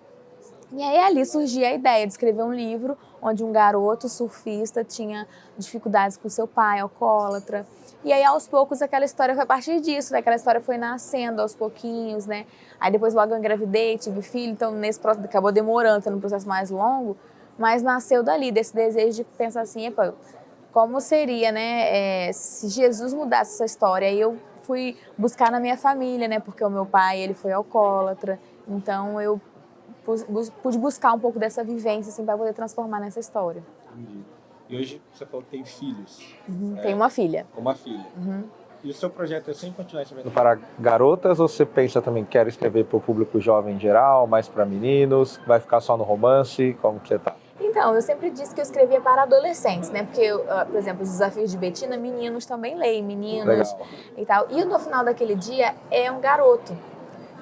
E aí ali surgia a ideia de escrever um livro onde um garoto surfista tinha dificuldades com seu pai, alcoólatra. E aí, aos poucos, aquela história foi a partir disso, né? Aquela história foi nascendo aos pouquinhos, né? Aí depois logo eu engravidei, tive filho, então nesse processo acabou demorando, sendo um processo mais longo, mas nasceu dali, desse desejo de pensar assim, epa, como seria, né, se Jesus mudasse essa história? Aí eu fui buscar na minha família, né? Porque o meu pai, ele foi alcoólatra, então eu pude buscar um pouco dessa vivência, assim, para poder transformar nessa história. Entendi. E hoje você falou que tem filhos. Uhum, tem uma filha. Uma filha. Uhum. E o seu projeto é sempre continuar escrevendo para garotas ou você pensa também que quer escrever para o público jovem em geral, mais para meninos? Vai ficar só no romance? Como que você tá? Então, eu sempre disse que eu escrevia para adolescentes, né? Porque, por exemplo, os desafios de Betina, meninos também leem, meninos. Legal. E tal. E no final daquele dia é um garoto.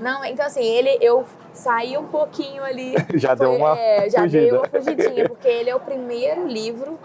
Não, então assim, eu saí um pouquinho ali. Já deu uma já fugida. dei uma fugidinha, porque ele é o primeiro livro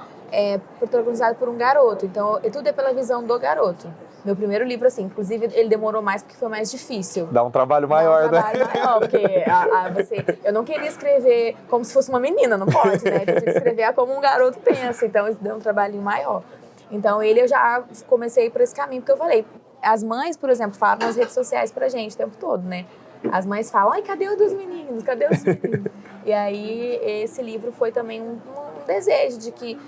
protagonizado por um garoto. Então, tudo é pela visão do garoto. Meu primeiro livro, assim, inclusive ele demorou mais porque foi mais difícil. Dá um trabalho maior, né? Dá um trabalho maior, porque eu não queria escrever como se fosse uma menina, não pode, né? Eu tinha que escrever como um garoto pensa, então isso deu um trabalhinho maior. Então, eu já comecei por esse caminho, porque eu falei, as mães, por exemplo, falam nas redes sociais pra gente o tempo todo, né? As mães falam, ai, cadê o dos meninos? Cadê os meninos? E aí, esse livro foi também um desejo de que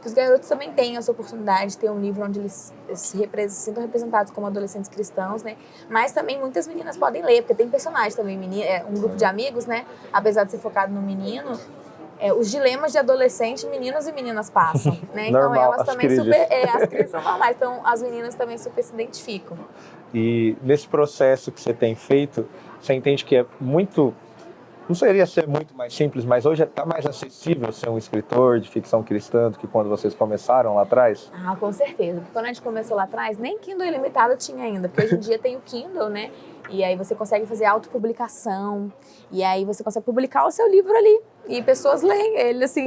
os garotos também tenham essa oportunidade de ter um livro onde eles se sintam representados como adolescentes cristãos, né? Mas também muitas meninas podem ler, porque tem personagens também, um grupo de amigos, né? Apesar de ser focado no menino, os dilemas de adolescente, meninos e meninas passam, né? Então Normal, elas também as crises são normais, então as meninas também super se identificam. E nesse processo que você tem feito, você entende que é muito... Não seria ser muito mais simples, mas hoje está mais acessível ser um escritor de ficção cristã do que quando vocês começaram lá atrás? Ah, com certeza. Porque quando a gente começou lá atrás, nem Kindle ilimitado tinha ainda. Porque hoje em dia tem o Kindle, né? E aí você consegue fazer autopublicação. E aí você consegue publicar o seu livro ali. E pessoas leem ele, assim,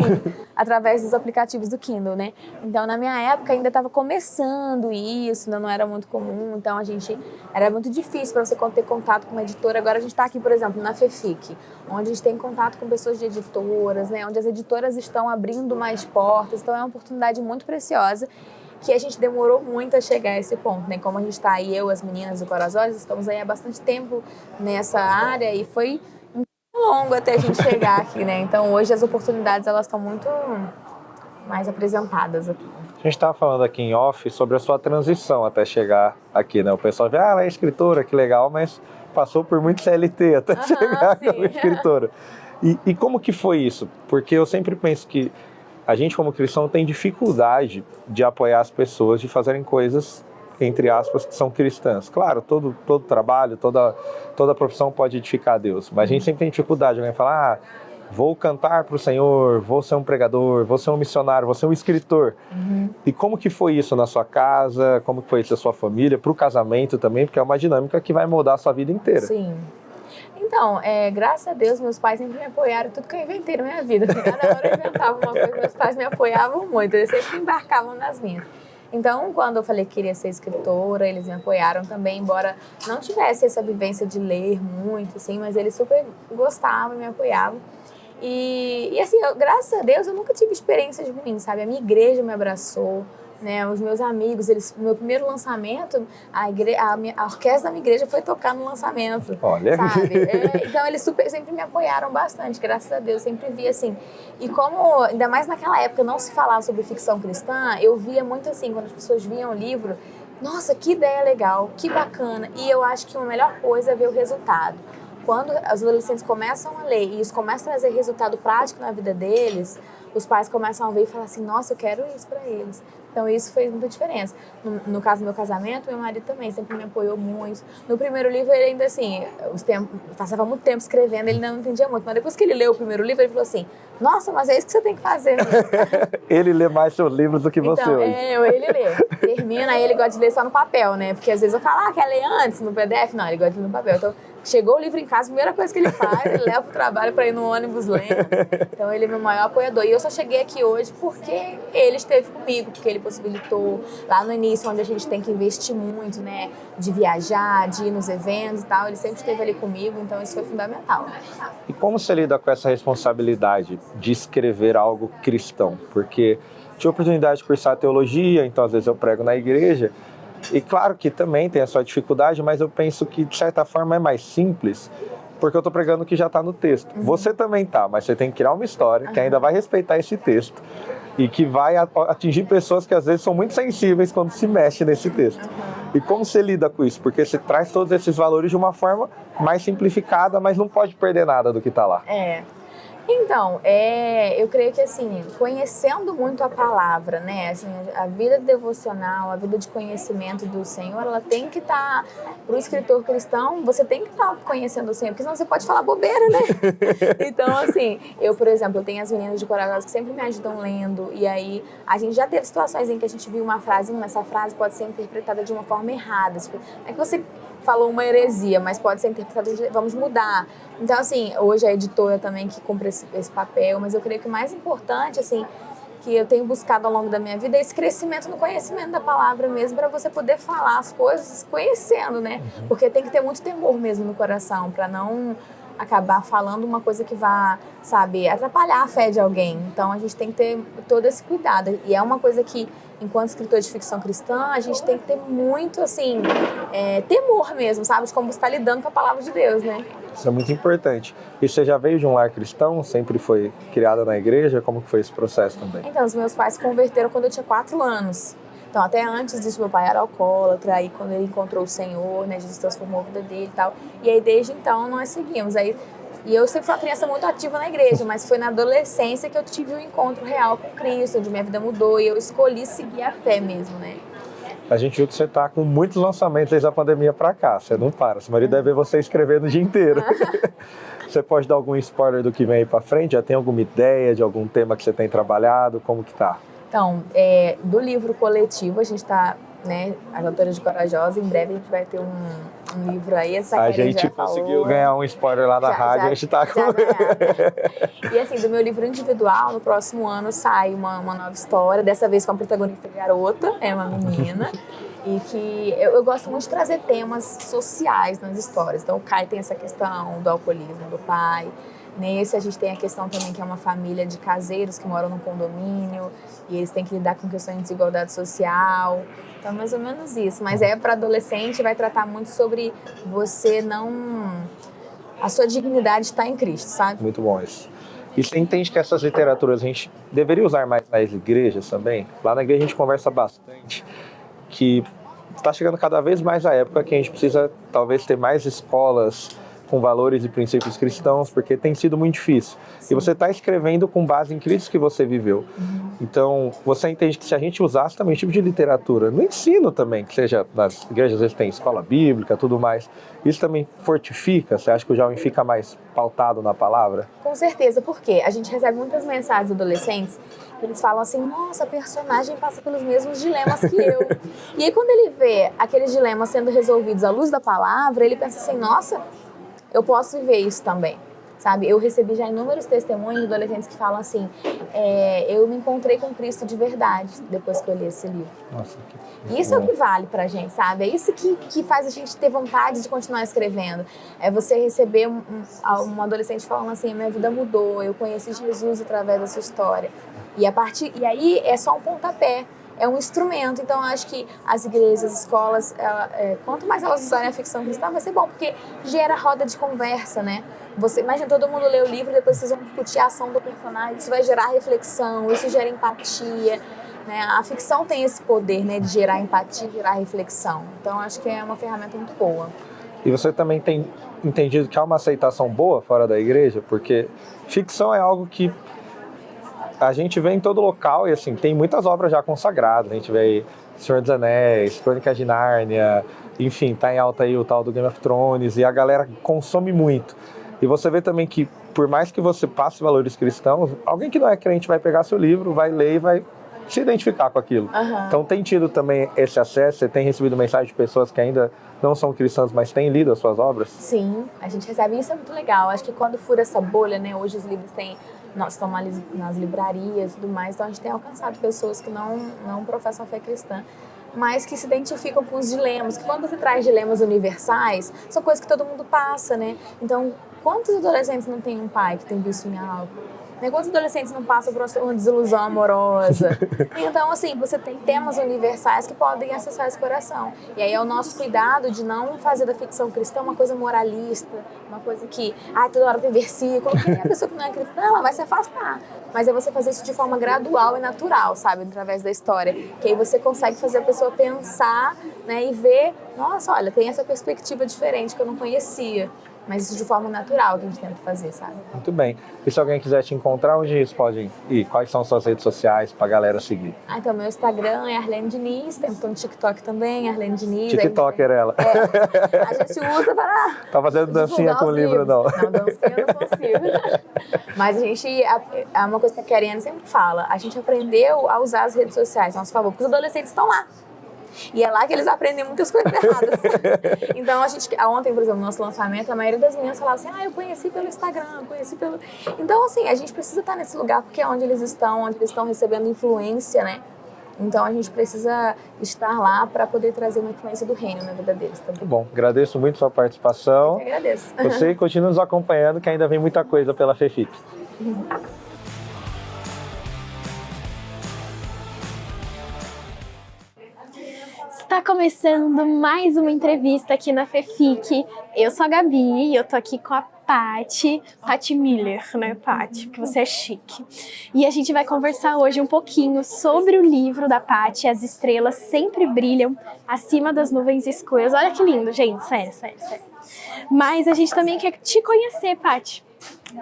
através dos aplicativos do Kindle, né? Então, na minha época, ainda estava começando isso, ainda não era muito comum. Então, era muito difícil para você ter contato com uma editora. Agora, a gente está aqui, por exemplo, na FEFIC, onde a gente tem contato com pessoas de editoras, né? Onde as editoras estão abrindo mais portas. Então, é uma oportunidade muito preciosa que a gente demorou muito a chegar a esse ponto, né? Como a gente está aí, eu, as meninas do Corazóis, estamos aí há bastante tempo nessa área e foi longo até a gente chegar aqui, né? Então, hoje as oportunidades, elas estão muito mais apresentadas aqui. A gente estava falando aqui em off sobre a sua transição até chegar aqui, né? O pessoal vê, ela é escritora, que legal, mas passou por muito CLT até chegar como escritora. E como que foi isso? Porque eu sempre penso que a gente, como cristão, tem dificuldade de apoiar as pessoas, de fazerem coisas, entre aspas, que são cristãs. Claro, todo trabalho, toda profissão pode edificar a Deus, mas a gente sempre tem dificuldade. Alguém fala, vou cantar para o Senhor, vou ser um pregador, vou ser um missionário, vou ser um escritor. Uhum. E como que foi isso na sua casa? Como que foi isso na sua família? Para o casamento também, porque é uma dinâmica que vai mudar a sua vida inteira. Sim. Então, graças a Deus, meus pais sempre me apoiaram em tudo que eu inventei na minha vida. Cada hora eu inventava uma coisa, meus pais me apoiavam muito, eles sempre embarcavam nas minhas. Então, quando eu falei que queria ser escritora, eles me apoiaram também, embora não tivesse essa vivência de ler muito, assim, mas eles super gostavam e me apoiavam. E assim, graças a Deus, eu nunca tive experiências ruins, sabe? A minha igreja me abraçou, né? Os meus amigos, meu primeiro lançamento, a orquestra da minha igreja foi tocar no lançamento. Olha. Sabe? Então, eles sempre me apoiaram bastante, graças a Deus, sempre vi assim. E como, ainda mais naquela época, não se falava sobre ficção cristã, eu via muito assim, quando as pessoas viam o livro, nossa, que ideia legal, que bacana. E eu acho que a melhor coisa é ver o resultado. Quando os adolescentes começam a ler e isso começa a trazer resultado prático na vida deles, os pais começam a ver e falar assim, nossa, eu quero isso para eles. Então isso fez muita diferença. No caso do meu casamento, meu marido também sempre me apoiou muito. No primeiro livro, ele ainda assim, passava muito tempo escrevendo, ele ainda não entendia muito. Mas depois que ele leu o primeiro livro, ele falou assim, nossa, mas é isso que você tem que fazer. Ele lê mais seus livros do que você então, hoje. Ele lê. Termina, aí ele gosta de ler só no papel, né? Porque às vezes eu falo, quer ler antes no PDF? Não, ele gosta de ler no papel. Então, chegou o livro em casa, a primeira coisa que ele faz, ele leva pro trabalho para ir no ônibus lendo. Então, ele é meu maior apoiador. E eu só cheguei aqui hoje porque ele esteve comigo, porque ele possibilitou lá no início, onde a gente tem que investir muito, né? De viajar, de ir nos eventos e tal. Ele sempre esteve ali comigo, então isso foi fundamental. E como você lida com essa responsabilidade de escrever algo cristão? Porque tive a oportunidade de cursar teologia, então às vezes eu prego na igreja. E claro que também tem a sua dificuldade, mas eu penso que de certa forma é mais simples, porque eu estou pregando o que já está no texto. Você também tá, mas você tem que criar uma história que ainda vai respeitar esse texto e que vai atingir pessoas que às vezes são muito sensíveis quando se mexe nesse texto. E como você lida com isso? Porque você traz todos esses valores de uma forma mais simplificada, mas não pode perder nada do que está lá. Então, eu creio que assim, conhecendo muito a palavra, né, assim, a vida devocional, a vida de conhecimento do Senhor, ela tem que estar, para o escritor cristão, você tem que estar conhecendo o Senhor, porque senão você pode falar bobeira, né? Então, assim, eu, por exemplo, eu tenho as meninas de Corajosa que sempre me ajudam lendo, e aí a gente já teve situações em que a gente viu uma frase, mas essa frase pode ser interpretada de uma forma errada, tipo, é que você falou uma heresia, mas pode ser interpretada de vamos mudar. Então, assim, hoje a editora também que cumpre esse papel, mas eu creio que o mais importante, assim, que eu tenho buscado ao longo da minha vida é esse crescimento no conhecimento da palavra mesmo, para você poder falar as coisas conhecendo, né? Porque tem que ter muito temor mesmo no coração, para não acabar falando uma coisa que vá, sabe, atrapalhar a fé de alguém. Então, a gente tem que ter todo esse cuidado. E é uma coisa que, enquanto escritor de ficção cristã, a gente tem que ter muito, assim, temor mesmo, sabe? De como você está lidando com a palavra de Deus, né? Isso é muito importante. E você já veio de um lar cristão? Sempre foi criada na igreja? Como que foi esse processo também? Então, os meus pais se converteram quando eu tinha 4 anos. Então, até antes disso, meu pai era alcoólatra, aí quando ele encontrou o Senhor, né, Jesus transformou a vida dele e tal. E aí, desde então, nós seguimos. E eu sempre fui uma criança muito ativa na igreja, mas foi na adolescência que eu tive um encontro real com Cristo, onde minha vida mudou e eu escolhi seguir a fé mesmo, né? A gente viu que você tá com muitos lançamentos desde a pandemia pra cá, você não para. Seu marido deve ver você escrevendo o dia inteiro. Você pode dar algum spoiler do que vem aí pra frente? Já tem alguma ideia de algum tema que você tem trabalhado? Como que tá? Então, do livro coletivo, a gente tá, né, as autoras de Corajosa, em breve a gente vai ter um livro aí. A gente conseguiu ganhar um spoiler lá na rádio, a gente tá com... E assim, do meu livro individual, no próximo ano sai uma nova história, dessa vez com a protagonista garota, é uma menina. E que eu gosto muito de trazer temas sociais nas histórias. Então, o Kai tem essa questão do alcoolismo do pai. Nesse, a gente tem a questão também que é uma família de caseiros que moram num condomínio e eles têm que lidar com questões de desigualdade social. Então, mais ou menos isso. Mas para adolescente, vai tratar muito sobre você não... A sua dignidade está em Cristo, sabe? Muito bom isso. E você entende que essas literaturas a gente deveria usar mais nas igrejas também? Lá na igreja a gente conversa bastante que está chegando cada vez mais a época que a gente precisa talvez ter mais escolas com valores e princípios cristãos, porque tem sido muito difícil. Sim. E você está escrevendo com base em Cristo que você viveu. Então, você entende que se a gente usasse também esse tipo de literatura, no ensino também, que seja nas igrejas, às vezes tem escola bíblica, tudo mais, isso também fortifica? Você acha que o jovem fica mais pautado na palavra? Com certeza, porque a gente recebe muitas mensagens de adolescentes que eles falam assim, nossa, a personagem passa pelos mesmos dilemas que eu. E aí, quando ele vê aqueles dilemas sendo resolvidos à luz da palavra, ele pensa assim, nossa, eu posso viver isso também. sabe? Eu recebi já inúmeros testemunhos de adolescentes que falam assim, eu me encontrei com Cristo de verdade depois que eu li esse livro. Nossa, Isso é o que vale pra gente, sabe? É isso que faz a gente ter vontade de continuar escrevendo. É você receber um adolescente falando assim, minha vida mudou, eu conheci Jesus através da sua história. E aí é só um pontapé. É um instrumento, então eu acho que as igrejas, as escolas, quanto mais elas usarem a ficção cristã, vai ser bom, porque gera roda de conversa, né? Imagina, todo mundo lê o livro e depois vocês vão discutir a ação do personagem, isso vai gerar reflexão, isso gera empatia, né? A ficção tem esse poder, né, de gerar empatia, gerar reflexão, então eu acho que é uma ferramenta muito boa. E você também tem entendido que há uma aceitação boa fora da igreja? Porque ficção é algo que a gente vê em todo local e assim, tem muitas obras já consagradas. A gente vê aí Senhor dos Anéis, Crônicas de Nárnia, enfim, tá em alta aí o tal do Game of Thrones e a galera consome muito. E você vê também que, por mais que você passe valores cristãos, alguém que não é crente vai pegar seu livro, vai ler e vai se identificar com aquilo. Então tem tido também esse acesso, você tem recebido mensagem de pessoas que ainda não são cristãs, mas têm lido as suas obras? Sim, a gente recebe, isso é muito legal. Acho que quando fura essa bolha, né, hoje os livros estão nas livrarias e tudo mais, então a gente tem alcançado pessoas que não professam a fé cristã, mas que se identificam com os dilemas, que quando você traz dilemas universais, são coisas que todo mundo passa, né? Então, quantos adolescentes não tem um pai que tem vício em álcool? Quantos adolescentes não passam por uma desilusão amorosa? Então, assim, você tem temas universais que podem acessar esse coração. E aí é o nosso cuidado de não fazer da ficção cristã uma coisa moralista, uma coisa que, toda hora tem versículo, porque a pessoa que não é cristã, ela vai se afastar. Mas é você fazer isso de forma gradual e natural, sabe? Através da história. Que aí você consegue fazer a pessoa pensar, né, e ver, nossa, olha, tem essa perspectiva diferente que eu não conhecia. Mas isso de forma natural que a gente tenta fazer, sabe? Muito bem. E se alguém quiser te encontrar, onde eles podem ir? Quais são suas redes sociais pra galera seguir? Então, meu Instagram é Arlene Diniz, tô no TikTok também, Arlene Diniz. TikToker ela. A gente usa para... Tá fazendo dancinha com o livro, não? Não, dancinha eu não consigo. Mas a gente, é uma coisa que a Keriane sempre fala, a gente aprendeu a usar as redes sociais a nosso favor, porque os adolescentes estão lá. E é lá que eles aprendem muitas coisas erradas. Então, ontem, por exemplo, no nosso lançamento, a maioria das meninas falava assim, eu conheci pelo Instagram, Então, assim, a gente precisa estar nesse lugar porque é onde eles estão recebendo influência, né? Então, a gente precisa estar lá para poder trazer uma influência do reino na vida deles também. Muito bom, agradeço muito sua participação. Eu que agradeço. Você continua nos acompanhando, que ainda vem muita coisa pela FEFIC. Está começando mais uma entrevista aqui na FEFIC. Eu sou a Gabi e eu tô aqui com a Paty Miller, né, Paty? Porque você é chique. E a gente vai conversar hoje um pouquinho sobre o livro da Paty, As Estrelas Sempre Brilham Acima das Nuvens Escuras. Olha que lindo, gente, sério. Mas a gente também quer te conhecer, Paty.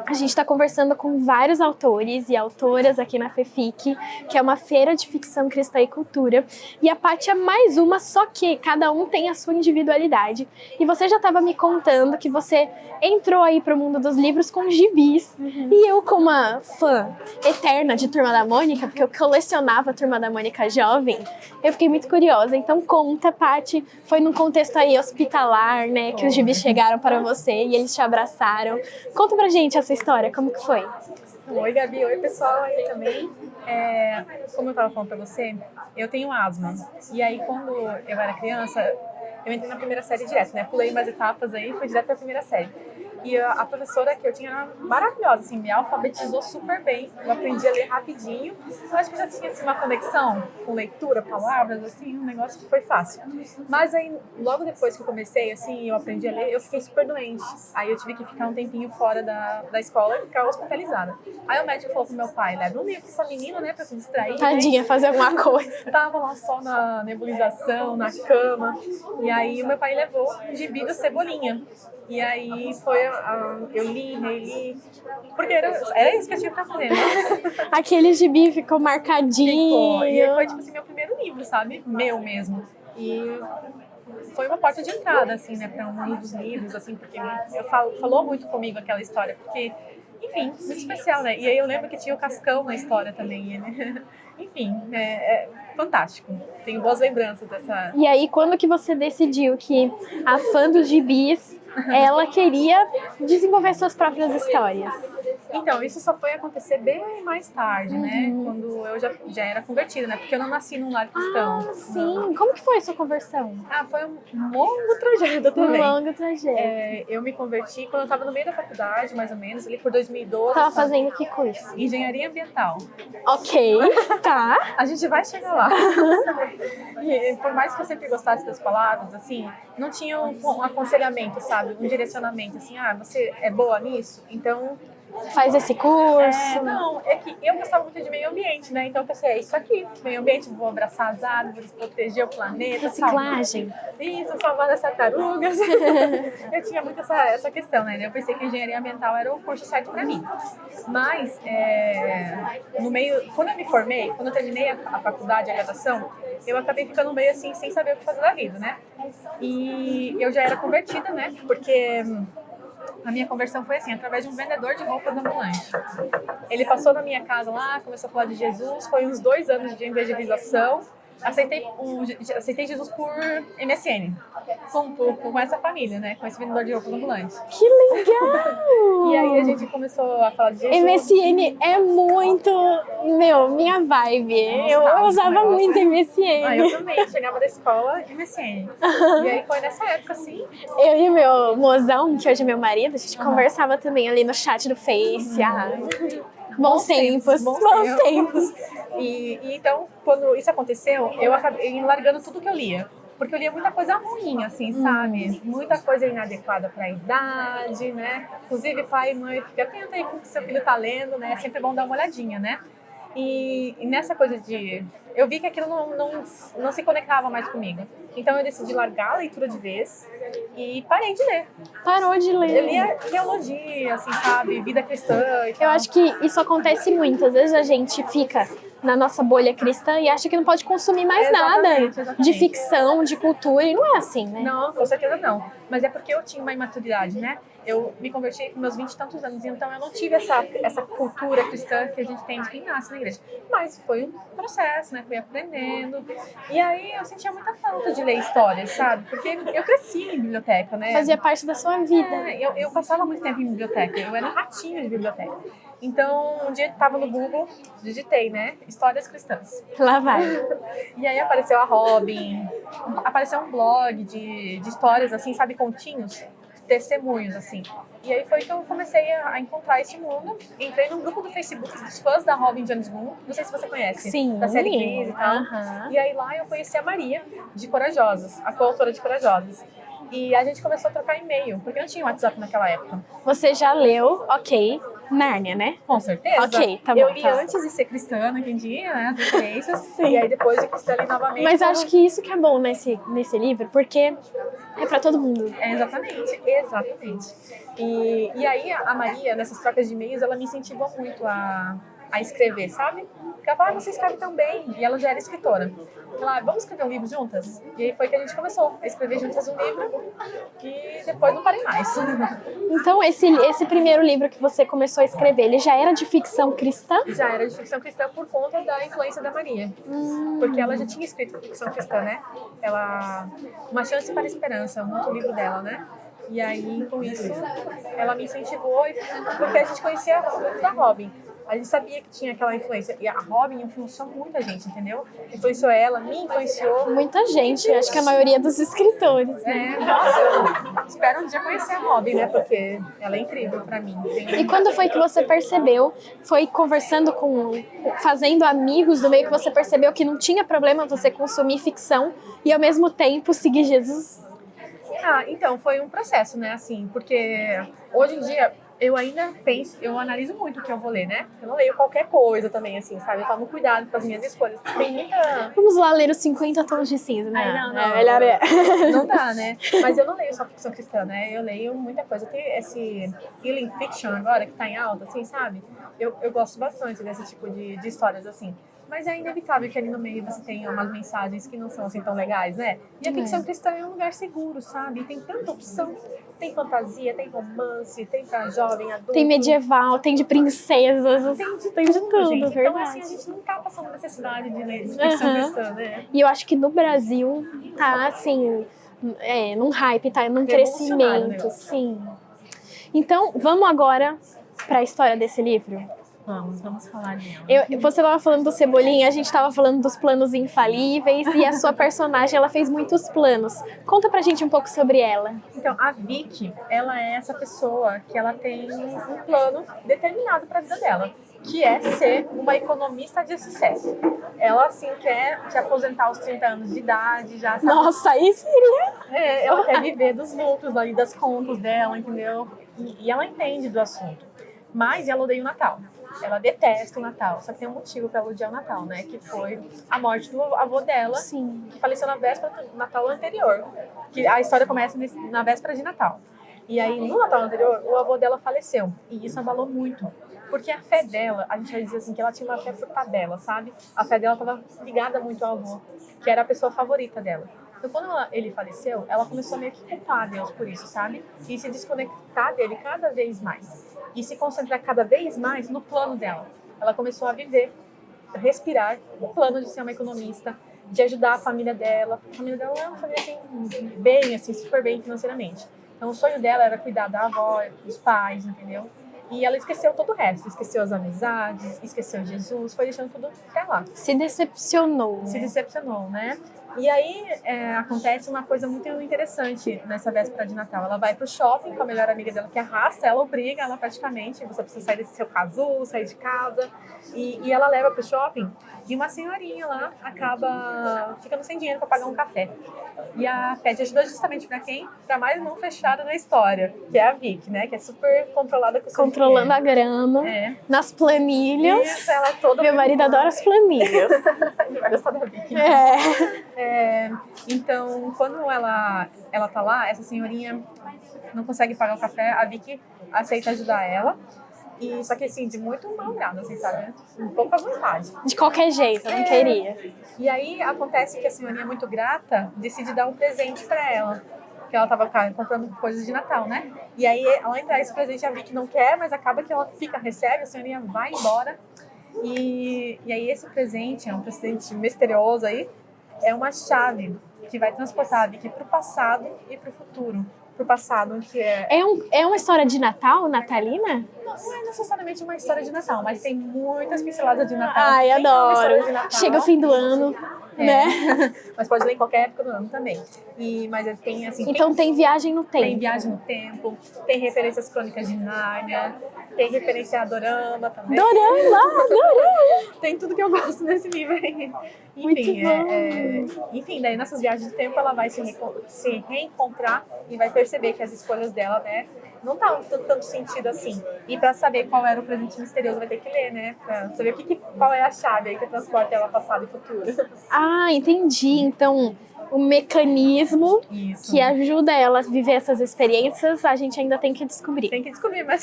A gente está conversando com vários autores e autoras aqui na FEFIC, que é uma feira de ficção cristã e cultura. E a Paty é mais uma, só que cada um tem a sua individualidade. E você já estava me contando que você entrou aí para o mundo dos livros com gibis. E eu, como uma fã eterna de Turma da Mônica, porque eu colecionava Turma da Mônica jovem, eu fiquei muito curiosa. Então conta, Paty, foi num contexto aí hospitalar, né, que os gibis chegaram para você e eles te abraçaram. Conta pra gente essa história, como que foi? Oi, Gabi. Oi, pessoal aí também. Como eu estava falando para você, eu tenho asma. E aí, quando eu era criança, eu entrei na primeira série direto, né? Pulei umas etapas aí e fui direto para a primeira série. E a professora que eu tinha era maravilhosa, assim, me alfabetizou super bem. Eu aprendi a ler rapidinho. Eu acho que já tinha assim, uma conexão com leitura, palavras, assim, um negócio que foi fácil. Mas aí, logo depois que eu comecei, assim, eu aprendi a ler, eu fiquei super doente. Aí eu tive que ficar um tempinho fora da escola e ficar hospitalizada. Aí o médico falou pro meu pai, leva um livro pra essa menina, né, pra se distrair. Tadinha, fazer alguma coisa. Tava lá só na nebulização, na cama. E aí o meu pai levou um gibi do Cebolinha. E aí eu li, reli, porque era isso que eu tinha pra fazer, né? Aquele gibi ficou marcadinho. E foi, tipo assim, meu primeiro livro, sabe? Meu mesmo. E foi uma porta de entrada, assim, né, pra um mundo dos livros, assim, porque falou muito comigo aquela história, porque, enfim, muito especial, né? E aí eu lembro que tinha o Cascão na história também, né? Enfim, é fantástico. Tenho boas lembranças dessa... E aí, quando que você decidiu que a fã dos gibis ela queria desenvolver suas próprias histórias. Então, isso só foi acontecer bem mais tarde, né? Quando eu já era convertida, né? Porque eu não nasci num lar cristão. Ah, sim. Como que foi a sua conversão? Foi um longo trajeto também. Um longo trajeto. Eu me converti quando eu estava no meio da faculdade, mais ou menos, ali por 2012. Tava fazendo que curso? Engenharia ambiental. Ok, tá. A gente vai chegar lá. E por mais que eu sempre gostasse das palavras, assim, não tinha um aconselhamento, sabe? Um direcionamento, assim, você é boa nisso? Então... Faz esse curso. Não, é que eu gostava muito de meio ambiente, né? Então eu pensei, é isso aqui, meio ambiente, vou abraçar as árvores, proteger o planeta. Reciclagem. Isso, salvar as tartarugas. Eu tinha muito essa questão, né? Eu pensei que engenharia ambiental era o curso certo pra mim. Mas, no meio, quando eu me formei, quando eu terminei a faculdade, a graduação, eu acabei ficando meio assim, sem saber o que fazer da vida, né? E eu já era convertida, né? Porque... a minha conversão foi assim, através de um vendedor de roupas ambulante. Ele passou na minha casa lá, começou a falar de Jesus, foi uns 2 anos de evangelização. Aceitei Jesus por MSN, com essa família, né? Com esse vendedor de roupas ambulante. Que legal! E aí a gente começou a falar de Jesus. MSN é muito, minha vibe. Eu usava muito MSN. Eu também, chegava da escola, MSN. E aí foi nessa época, assim. Eu e o meu mozão, que hoje é meu marido, a gente conversava também ali no chat do Face. Bons tempos. E então, quando isso aconteceu, eu acabei largando tudo que eu lia. Porque eu lia muita coisa ruim, assim, sabe? Muita coisa inadequada para a idade, né? Inclusive, pai e mãe, fica atento aí com o que seu filho tá lendo, né? É sempre bom dar uma olhadinha, né? E nessa coisa de... eu vi que aquilo não se conectava mais comigo. Então eu decidi largar a leitura de vez e parei de ler. Parou de ler. Eu lia teologia, assim, sabe? Vida cristã e tal. Eu acho que isso acontece muito. Às vezes a gente fica na nossa bolha cristã e acha que não pode consumir mais nada de ficção, de cultura. E não é assim, né? Não, com certeza não. Mas é porque eu tinha uma imaturidade, né? Eu me converti com meus 20 e tantos anos, então eu não tive essa cultura cristã que a gente tem de quem nasce na igreja. Mas foi um processo, né? Fui aprendendo. E aí eu sentia muita falta de ler histórias, sabe? Porque eu cresci em biblioteca, né? Fazia parte da sua vida. Eu passava muito tempo em biblioteca, eu era um ratinho de biblioteca. Então, um dia eu estava no Google, digitei, né? Histórias cristãs. Lá vai. E aí apareceu a Robin, apareceu um blog de histórias, assim, sabe, continhos, testemunhos, assim. E aí foi que eu comecei a encontrar esse mundo. Entrei num grupo do Facebook dos fãs da Robin Jones Boone. Não sei se você conhece. Sim. Da série Crise e tal. E aí lá eu conheci a Maria, de Corajosas, a coautora de Corajosas. E a gente começou a trocar e-mail, porque não tinha WhatsApp naquela época. Você já leu, ok, Nárnia, né? Com certeza. Ok, tá bom. Eu li antes de ser cristã, não entendia, né, as referências. E aí depois de cristã li novamente. Mas acho que isso que é bom nesse livro, porque é pra todo mundo. Exatamente. E aí a Maria, nessas trocas de e-mails, ela me incentivou muito a escrever, sabe? Porque ela falava, você escreve tão bem. E ela já era escritora. Ela, vamos escrever um livro juntas? E aí foi que a gente começou a escrever juntas um livro. E depois não parei mais. Então, esse primeiro livro que você começou a escrever, ele já era de ficção cristã? Já era de ficção cristã por conta da influência da Maria. Porque ela já tinha escrito ficção cristã, né? Uma Chance para a Esperança, um outro livro dela, né? E aí, com isso, ela me incentivou, porque a gente conhecia muito da Robin. A gente sabia que tinha aquela influência. E a Robin influenciou muita gente, entendeu? Influenciou ela, me influenciou. Muita gente, acho que a maioria dos escritores. Nossa, eu espero um dia conhecer a Robin, né? Porque ela é incrível pra mim. E quando foi que você percebeu, foi conversando fazendo amigos do meio que você percebeu que não tinha problema você consumir ficção e ao mesmo tempo seguir Jesus? Então, foi um processo, né? Assim, porque hoje em dia eu ainda penso, eu analiso muito o que eu vou ler, né? Eu não leio qualquer coisa também, assim, sabe? Eu tomo cuidado com as minhas escolhas. Tem muita... Vamos lá ler os 50 tons de cinza, né? Não, melhor é. Não dá, né? Mas eu não leio só ficção cristã, né? Eu leio muita coisa. Tem esse healing fiction agora, que tá em alta, assim, sabe? Eu gosto bastante desse tipo de histórias, assim. Mas é inevitável que ali no meio você tenha umas mensagens que não são assim tão legais, né? E a ficção cristã é um lugar seguro, sabe? Tem tanta opção. Tem fantasia, tem romance, tem pra jovem, adulto. Tem medieval, tem de princesas, tem de tudo, gente. verdade. Então, assim, a gente não tá passando necessidade de ler de ficção cristã, né? E eu acho que no Brasil tá, assim, num hype, tá num Revolucionário o crescimento, negócio. sim. Então, vamos agora para a história desse livro? Vamos falar dela. Você estava falando do Cebolinha, a gente estava falando dos planos infalíveis e a sua personagem, ela fez muitos planos. Conta pra gente um pouco sobre ela. Então, a Vicky, ela é essa pessoa que ela tem um plano determinado para a vida dela, que é ser uma economista de sucesso. Ela, assim, quer se aposentar aos 30 anos de idade, já sabe? Nossa, aí seria... Ela quer viver dos lucros ali, das contas dela, entendeu? E ela entende do assunto. Mas ela odeia o Natal. Ela detesta o Natal. Só que tem um motivo para ela odiar o Natal, né? Que foi a morte do avô dela, Sim. que faleceu na véspera do Natal anterior. Que a história começa na véspera de Natal. E aí, no Natal anterior, o avô dela faleceu. E isso abalou muito. Porque a fé dela, a gente vai dizer assim, que ela tinha uma fé por tabela, sabe? A fé dela estava ligada muito ao avô, que era a pessoa favorita dela. Então, quando ele faleceu, ela começou a meio que culpar Deus por isso, sabe? E se desconectar dele cada vez mais. E se concentrar cada vez mais no plano dela. Ela começou a viver, respirar o plano de ser uma economista, de ajudar a família dela. A família dela é uma família, assim, bem, assim, super bem financeiramente. Então, o sonho dela era cuidar da avó, dos pais, entendeu? E ela esqueceu todo o resto. Esqueceu as amizades, esqueceu Jesus, foi deixando tudo pra lá. Se decepcionou. Se decepcionou, né? E aí acontece uma coisa muito interessante nessa véspera de Natal. Ela vai pro shopping com a melhor amiga dela, que arrasta ela, obriga ela praticamente. Você precisa sair desse seu casulo, sair de casa. E ela leva pro shopping e uma senhorinha lá acaba ficando sem dinheiro para pagar um café. E a pede ajuda justamente para quem? Para mais não fechada na história, que é a Vicky, né? Que é super controlada com o seu Controlando a grana, nas planilhas. Isso, ela é toda... Meu marido adora as planilhas. Ele vai gostar da Vicky. Então, quando ela tá lá, essa senhorinha não consegue pagar o café, a Vicky aceita ajudar ela. E, só que assim, de muito mal grado, assim, sabe? Um pouco à vontade. De qualquer jeito, eu não queria. E aí acontece que a senhorinha, muito grata, decide dar um presente pra ela. Que ela tava comprando coisas de Natal, né? E aí, ela entrar esse presente, a Vicky não quer, mas acaba que ela recebe, a senhorinha vai embora. E aí esse presente, é um presente misterioso aí, é uma chave que vai transportar a Vicky pro passado e pro futuro. Pro passado, que É uma história de Natal, natalina? Não é necessariamente uma história de Natal, mas tem muitas pinceladas de Natal. Ai, Tem uma história de adoro. Natal. Chega o fim do ano, né? Mas pode ler em qualquer época do ano também. Mas tem assim. Então tem viagem no tempo. Tem viagem no tempo, tem referências crônicas de Nárnia, tem referência a Dorama também. Dorama! Tem tudo que eu gosto nesse livro aí. Enfim, daí nessas viagens do tempo ela vai se reencontrar e vai perceber que as escolhas dela, né, não estavam fazendo tanto sentido assim. E pra saber qual era o presente misterioso vai ter que ler, né? Pra saber qual é a chave aí que transporta ela passado e futuro. Ah, entendi. Então, o mecanismo que ajuda ela a viver essas experiências, a gente ainda tem que descobrir. Tem que descobrir, mas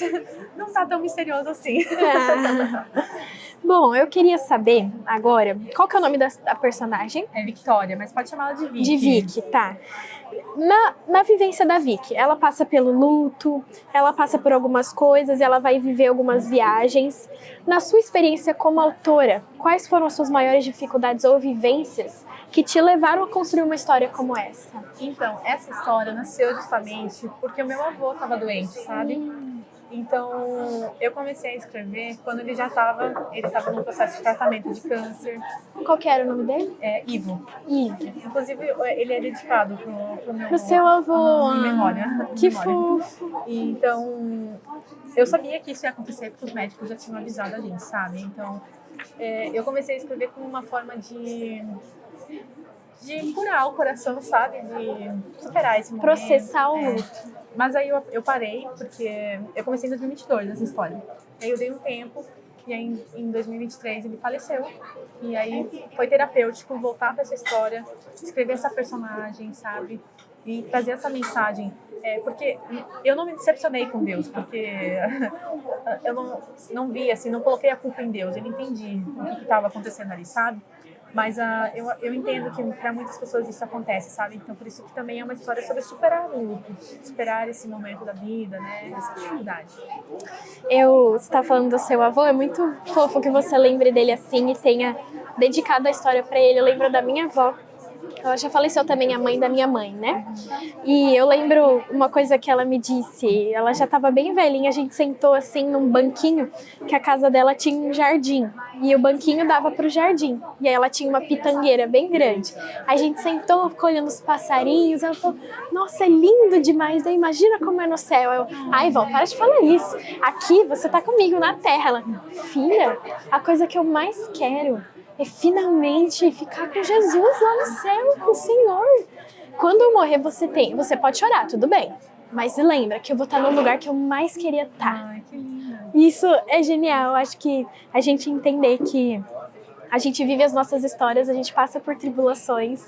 não tá tão misterioso assim. Bom, eu queria saber agora, qual que é o nome da personagem? É Victoria, mas pode chamar ela de Vicky. De Vicky, tá. Na vivência da Vicky, ela passa pelo luto, ela passa por algumas coisas, ela vai viver algumas viagens. Na sua experiência como autora, quais foram as suas maiores dificuldades ou vivências que te levaram a construir uma história como essa? Então, essa história nasceu justamente porque o meu avô estava doente, sabe? Então, eu comecei a escrever quando ele estava num processo de tratamento de câncer. Qual que era o nome dele? Ivo. Ivo. Inclusive, ele é dedicado pro seu avô. Em memória. Que fofo. Então, eu sabia que isso ia acontecer porque os médicos já tinham avisado a gente, sabe? Então, eu comecei a escrever como uma forma de curar o coração, sabe? De superar esse momento. Processar o luto. Mas aí eu parei, porque eu comecei em 2022 essa história. Aí eu dei um tempo, e aí em 2023 ele faleceu. E aí foi terapêutico voltar para essa história, escrever essa personagem, sabe? E trazer essa mensagem. Porque eu não me decepcionei com Deus, porque eu não vi, assim, não coloquei a culpa em Deus. Eu não entendi o que estava acontecendo ali, sabe? Mas eu entendo que para muitas pessoas isso acontece, sabe? Então, por isso que também é uma história sobre superar o luto, superar esse momento da vida, né? Essa dificuldade. Você está falando do seu avô, é muito fofo que você lembre dele assim e tenha dedicado a história para ele. Eu lembro da minha avó, Ela já faleceu também, a mãe da minha mãe, né? E eu lembro uma coisa que ela me disse, ela já estava bem velhinha, a gente sentou assim num banquinho, que a casa dela tinha um jardim, e o banquinho dava pro jardim, e aí ela tinha uma pitangueira bem grande. Aí a gente sentou, ficou olhando os passarinhos, ela falou, nossa, é lindo demais, né? Imagina como é no céu. Eu, ai, Val, para de falar isso, aqui você tá comigo na terra. Ela, filha, a coisa que eu mais quero é finalmente ficar com Jesus lá no céu, com o Senhor. Quando eu morrer, você pode chorar, tudo bem. Mas lembra que eu vou estar no lugar que eu mais queria estar. Ai, que lindo. Isso é genial. Eu acho que a gente entender que a gente vive as nossas histórias, a gente passa por tribulações,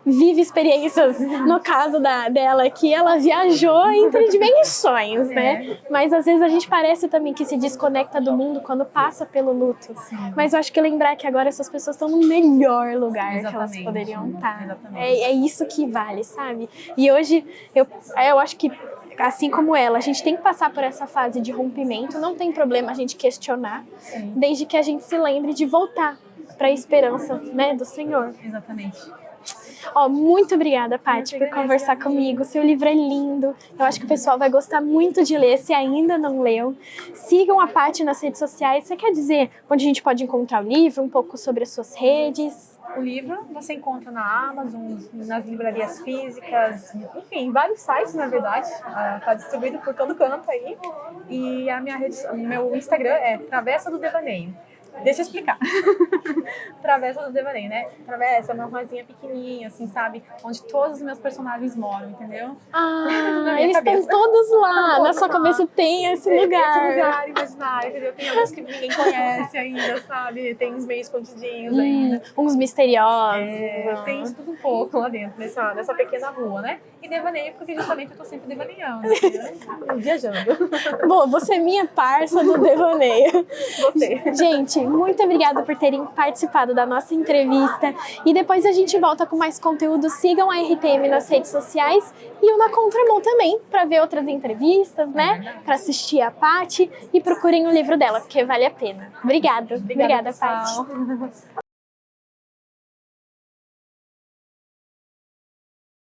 vive experiências, no caso dela, que ela viajou entre dimensões, né? Mas às vezes a gente parece também que se desconecta do mundo quando passa pelo luto. Sim. Mas eu acho que lembrar que agora essas pessoas estão no melhor lugar que elas poderiam estar. É isso que vale, sabe? E hoje eu acho que, assim como ela, a gente tem que passar por essa fase de rompimento, não tem problema a gente questionar, desde que a gente se lembre de voltar para a esperança, né, do Senhor. Exatamente. Ó, muito obrigada, Paty, por conversar comigo. Seu livro é lindo. Eu acho que o pessoal vai gostar muito de ler, se ainda não leu. Sigam a Paty nas redes sociais. Você quer dizer onde a gente pode encontrar o livro, um pouco sobre as suas redes? O livro você encontra na Amazon, nas livrarias físicas, enfim, em vários sites, na verdade. Está distribuído por todo canto aí. E meu Instagram é Travessa do Devaneio. Deixa eu explicar. Travessa do Devaneio, né? Travessa é uma ruazinha pequenininha, assim, sabe? Onde todos os meus personagens moram, entendeu? Ah, eles estão todos lá. Na sua cabeça tem esse lugar. Esse lugar imaginário, entendeu? Tem alguns que ninguém conhece ainda, sabe? Tem uns meio escondidinhos ainda. Uns misteriosos. Tem isso tudo um pouco lá dentro, nessa pequena rua, né? E devaneio, porque justamente eu tô sempre devaneando, viajando. Bom, você é minha parça do devaneio. Gostei. Gente, muito obrigada por terem participado da nossa entrevista. E depois a gente volta com mais conteúdo. Sigam a RTM nas redes sociais e o Na Contramão também, para ver outras entrevistas, né? Para assistir a Paty e procurem o livro dela, porque vale a pena. Obrigada, Paty.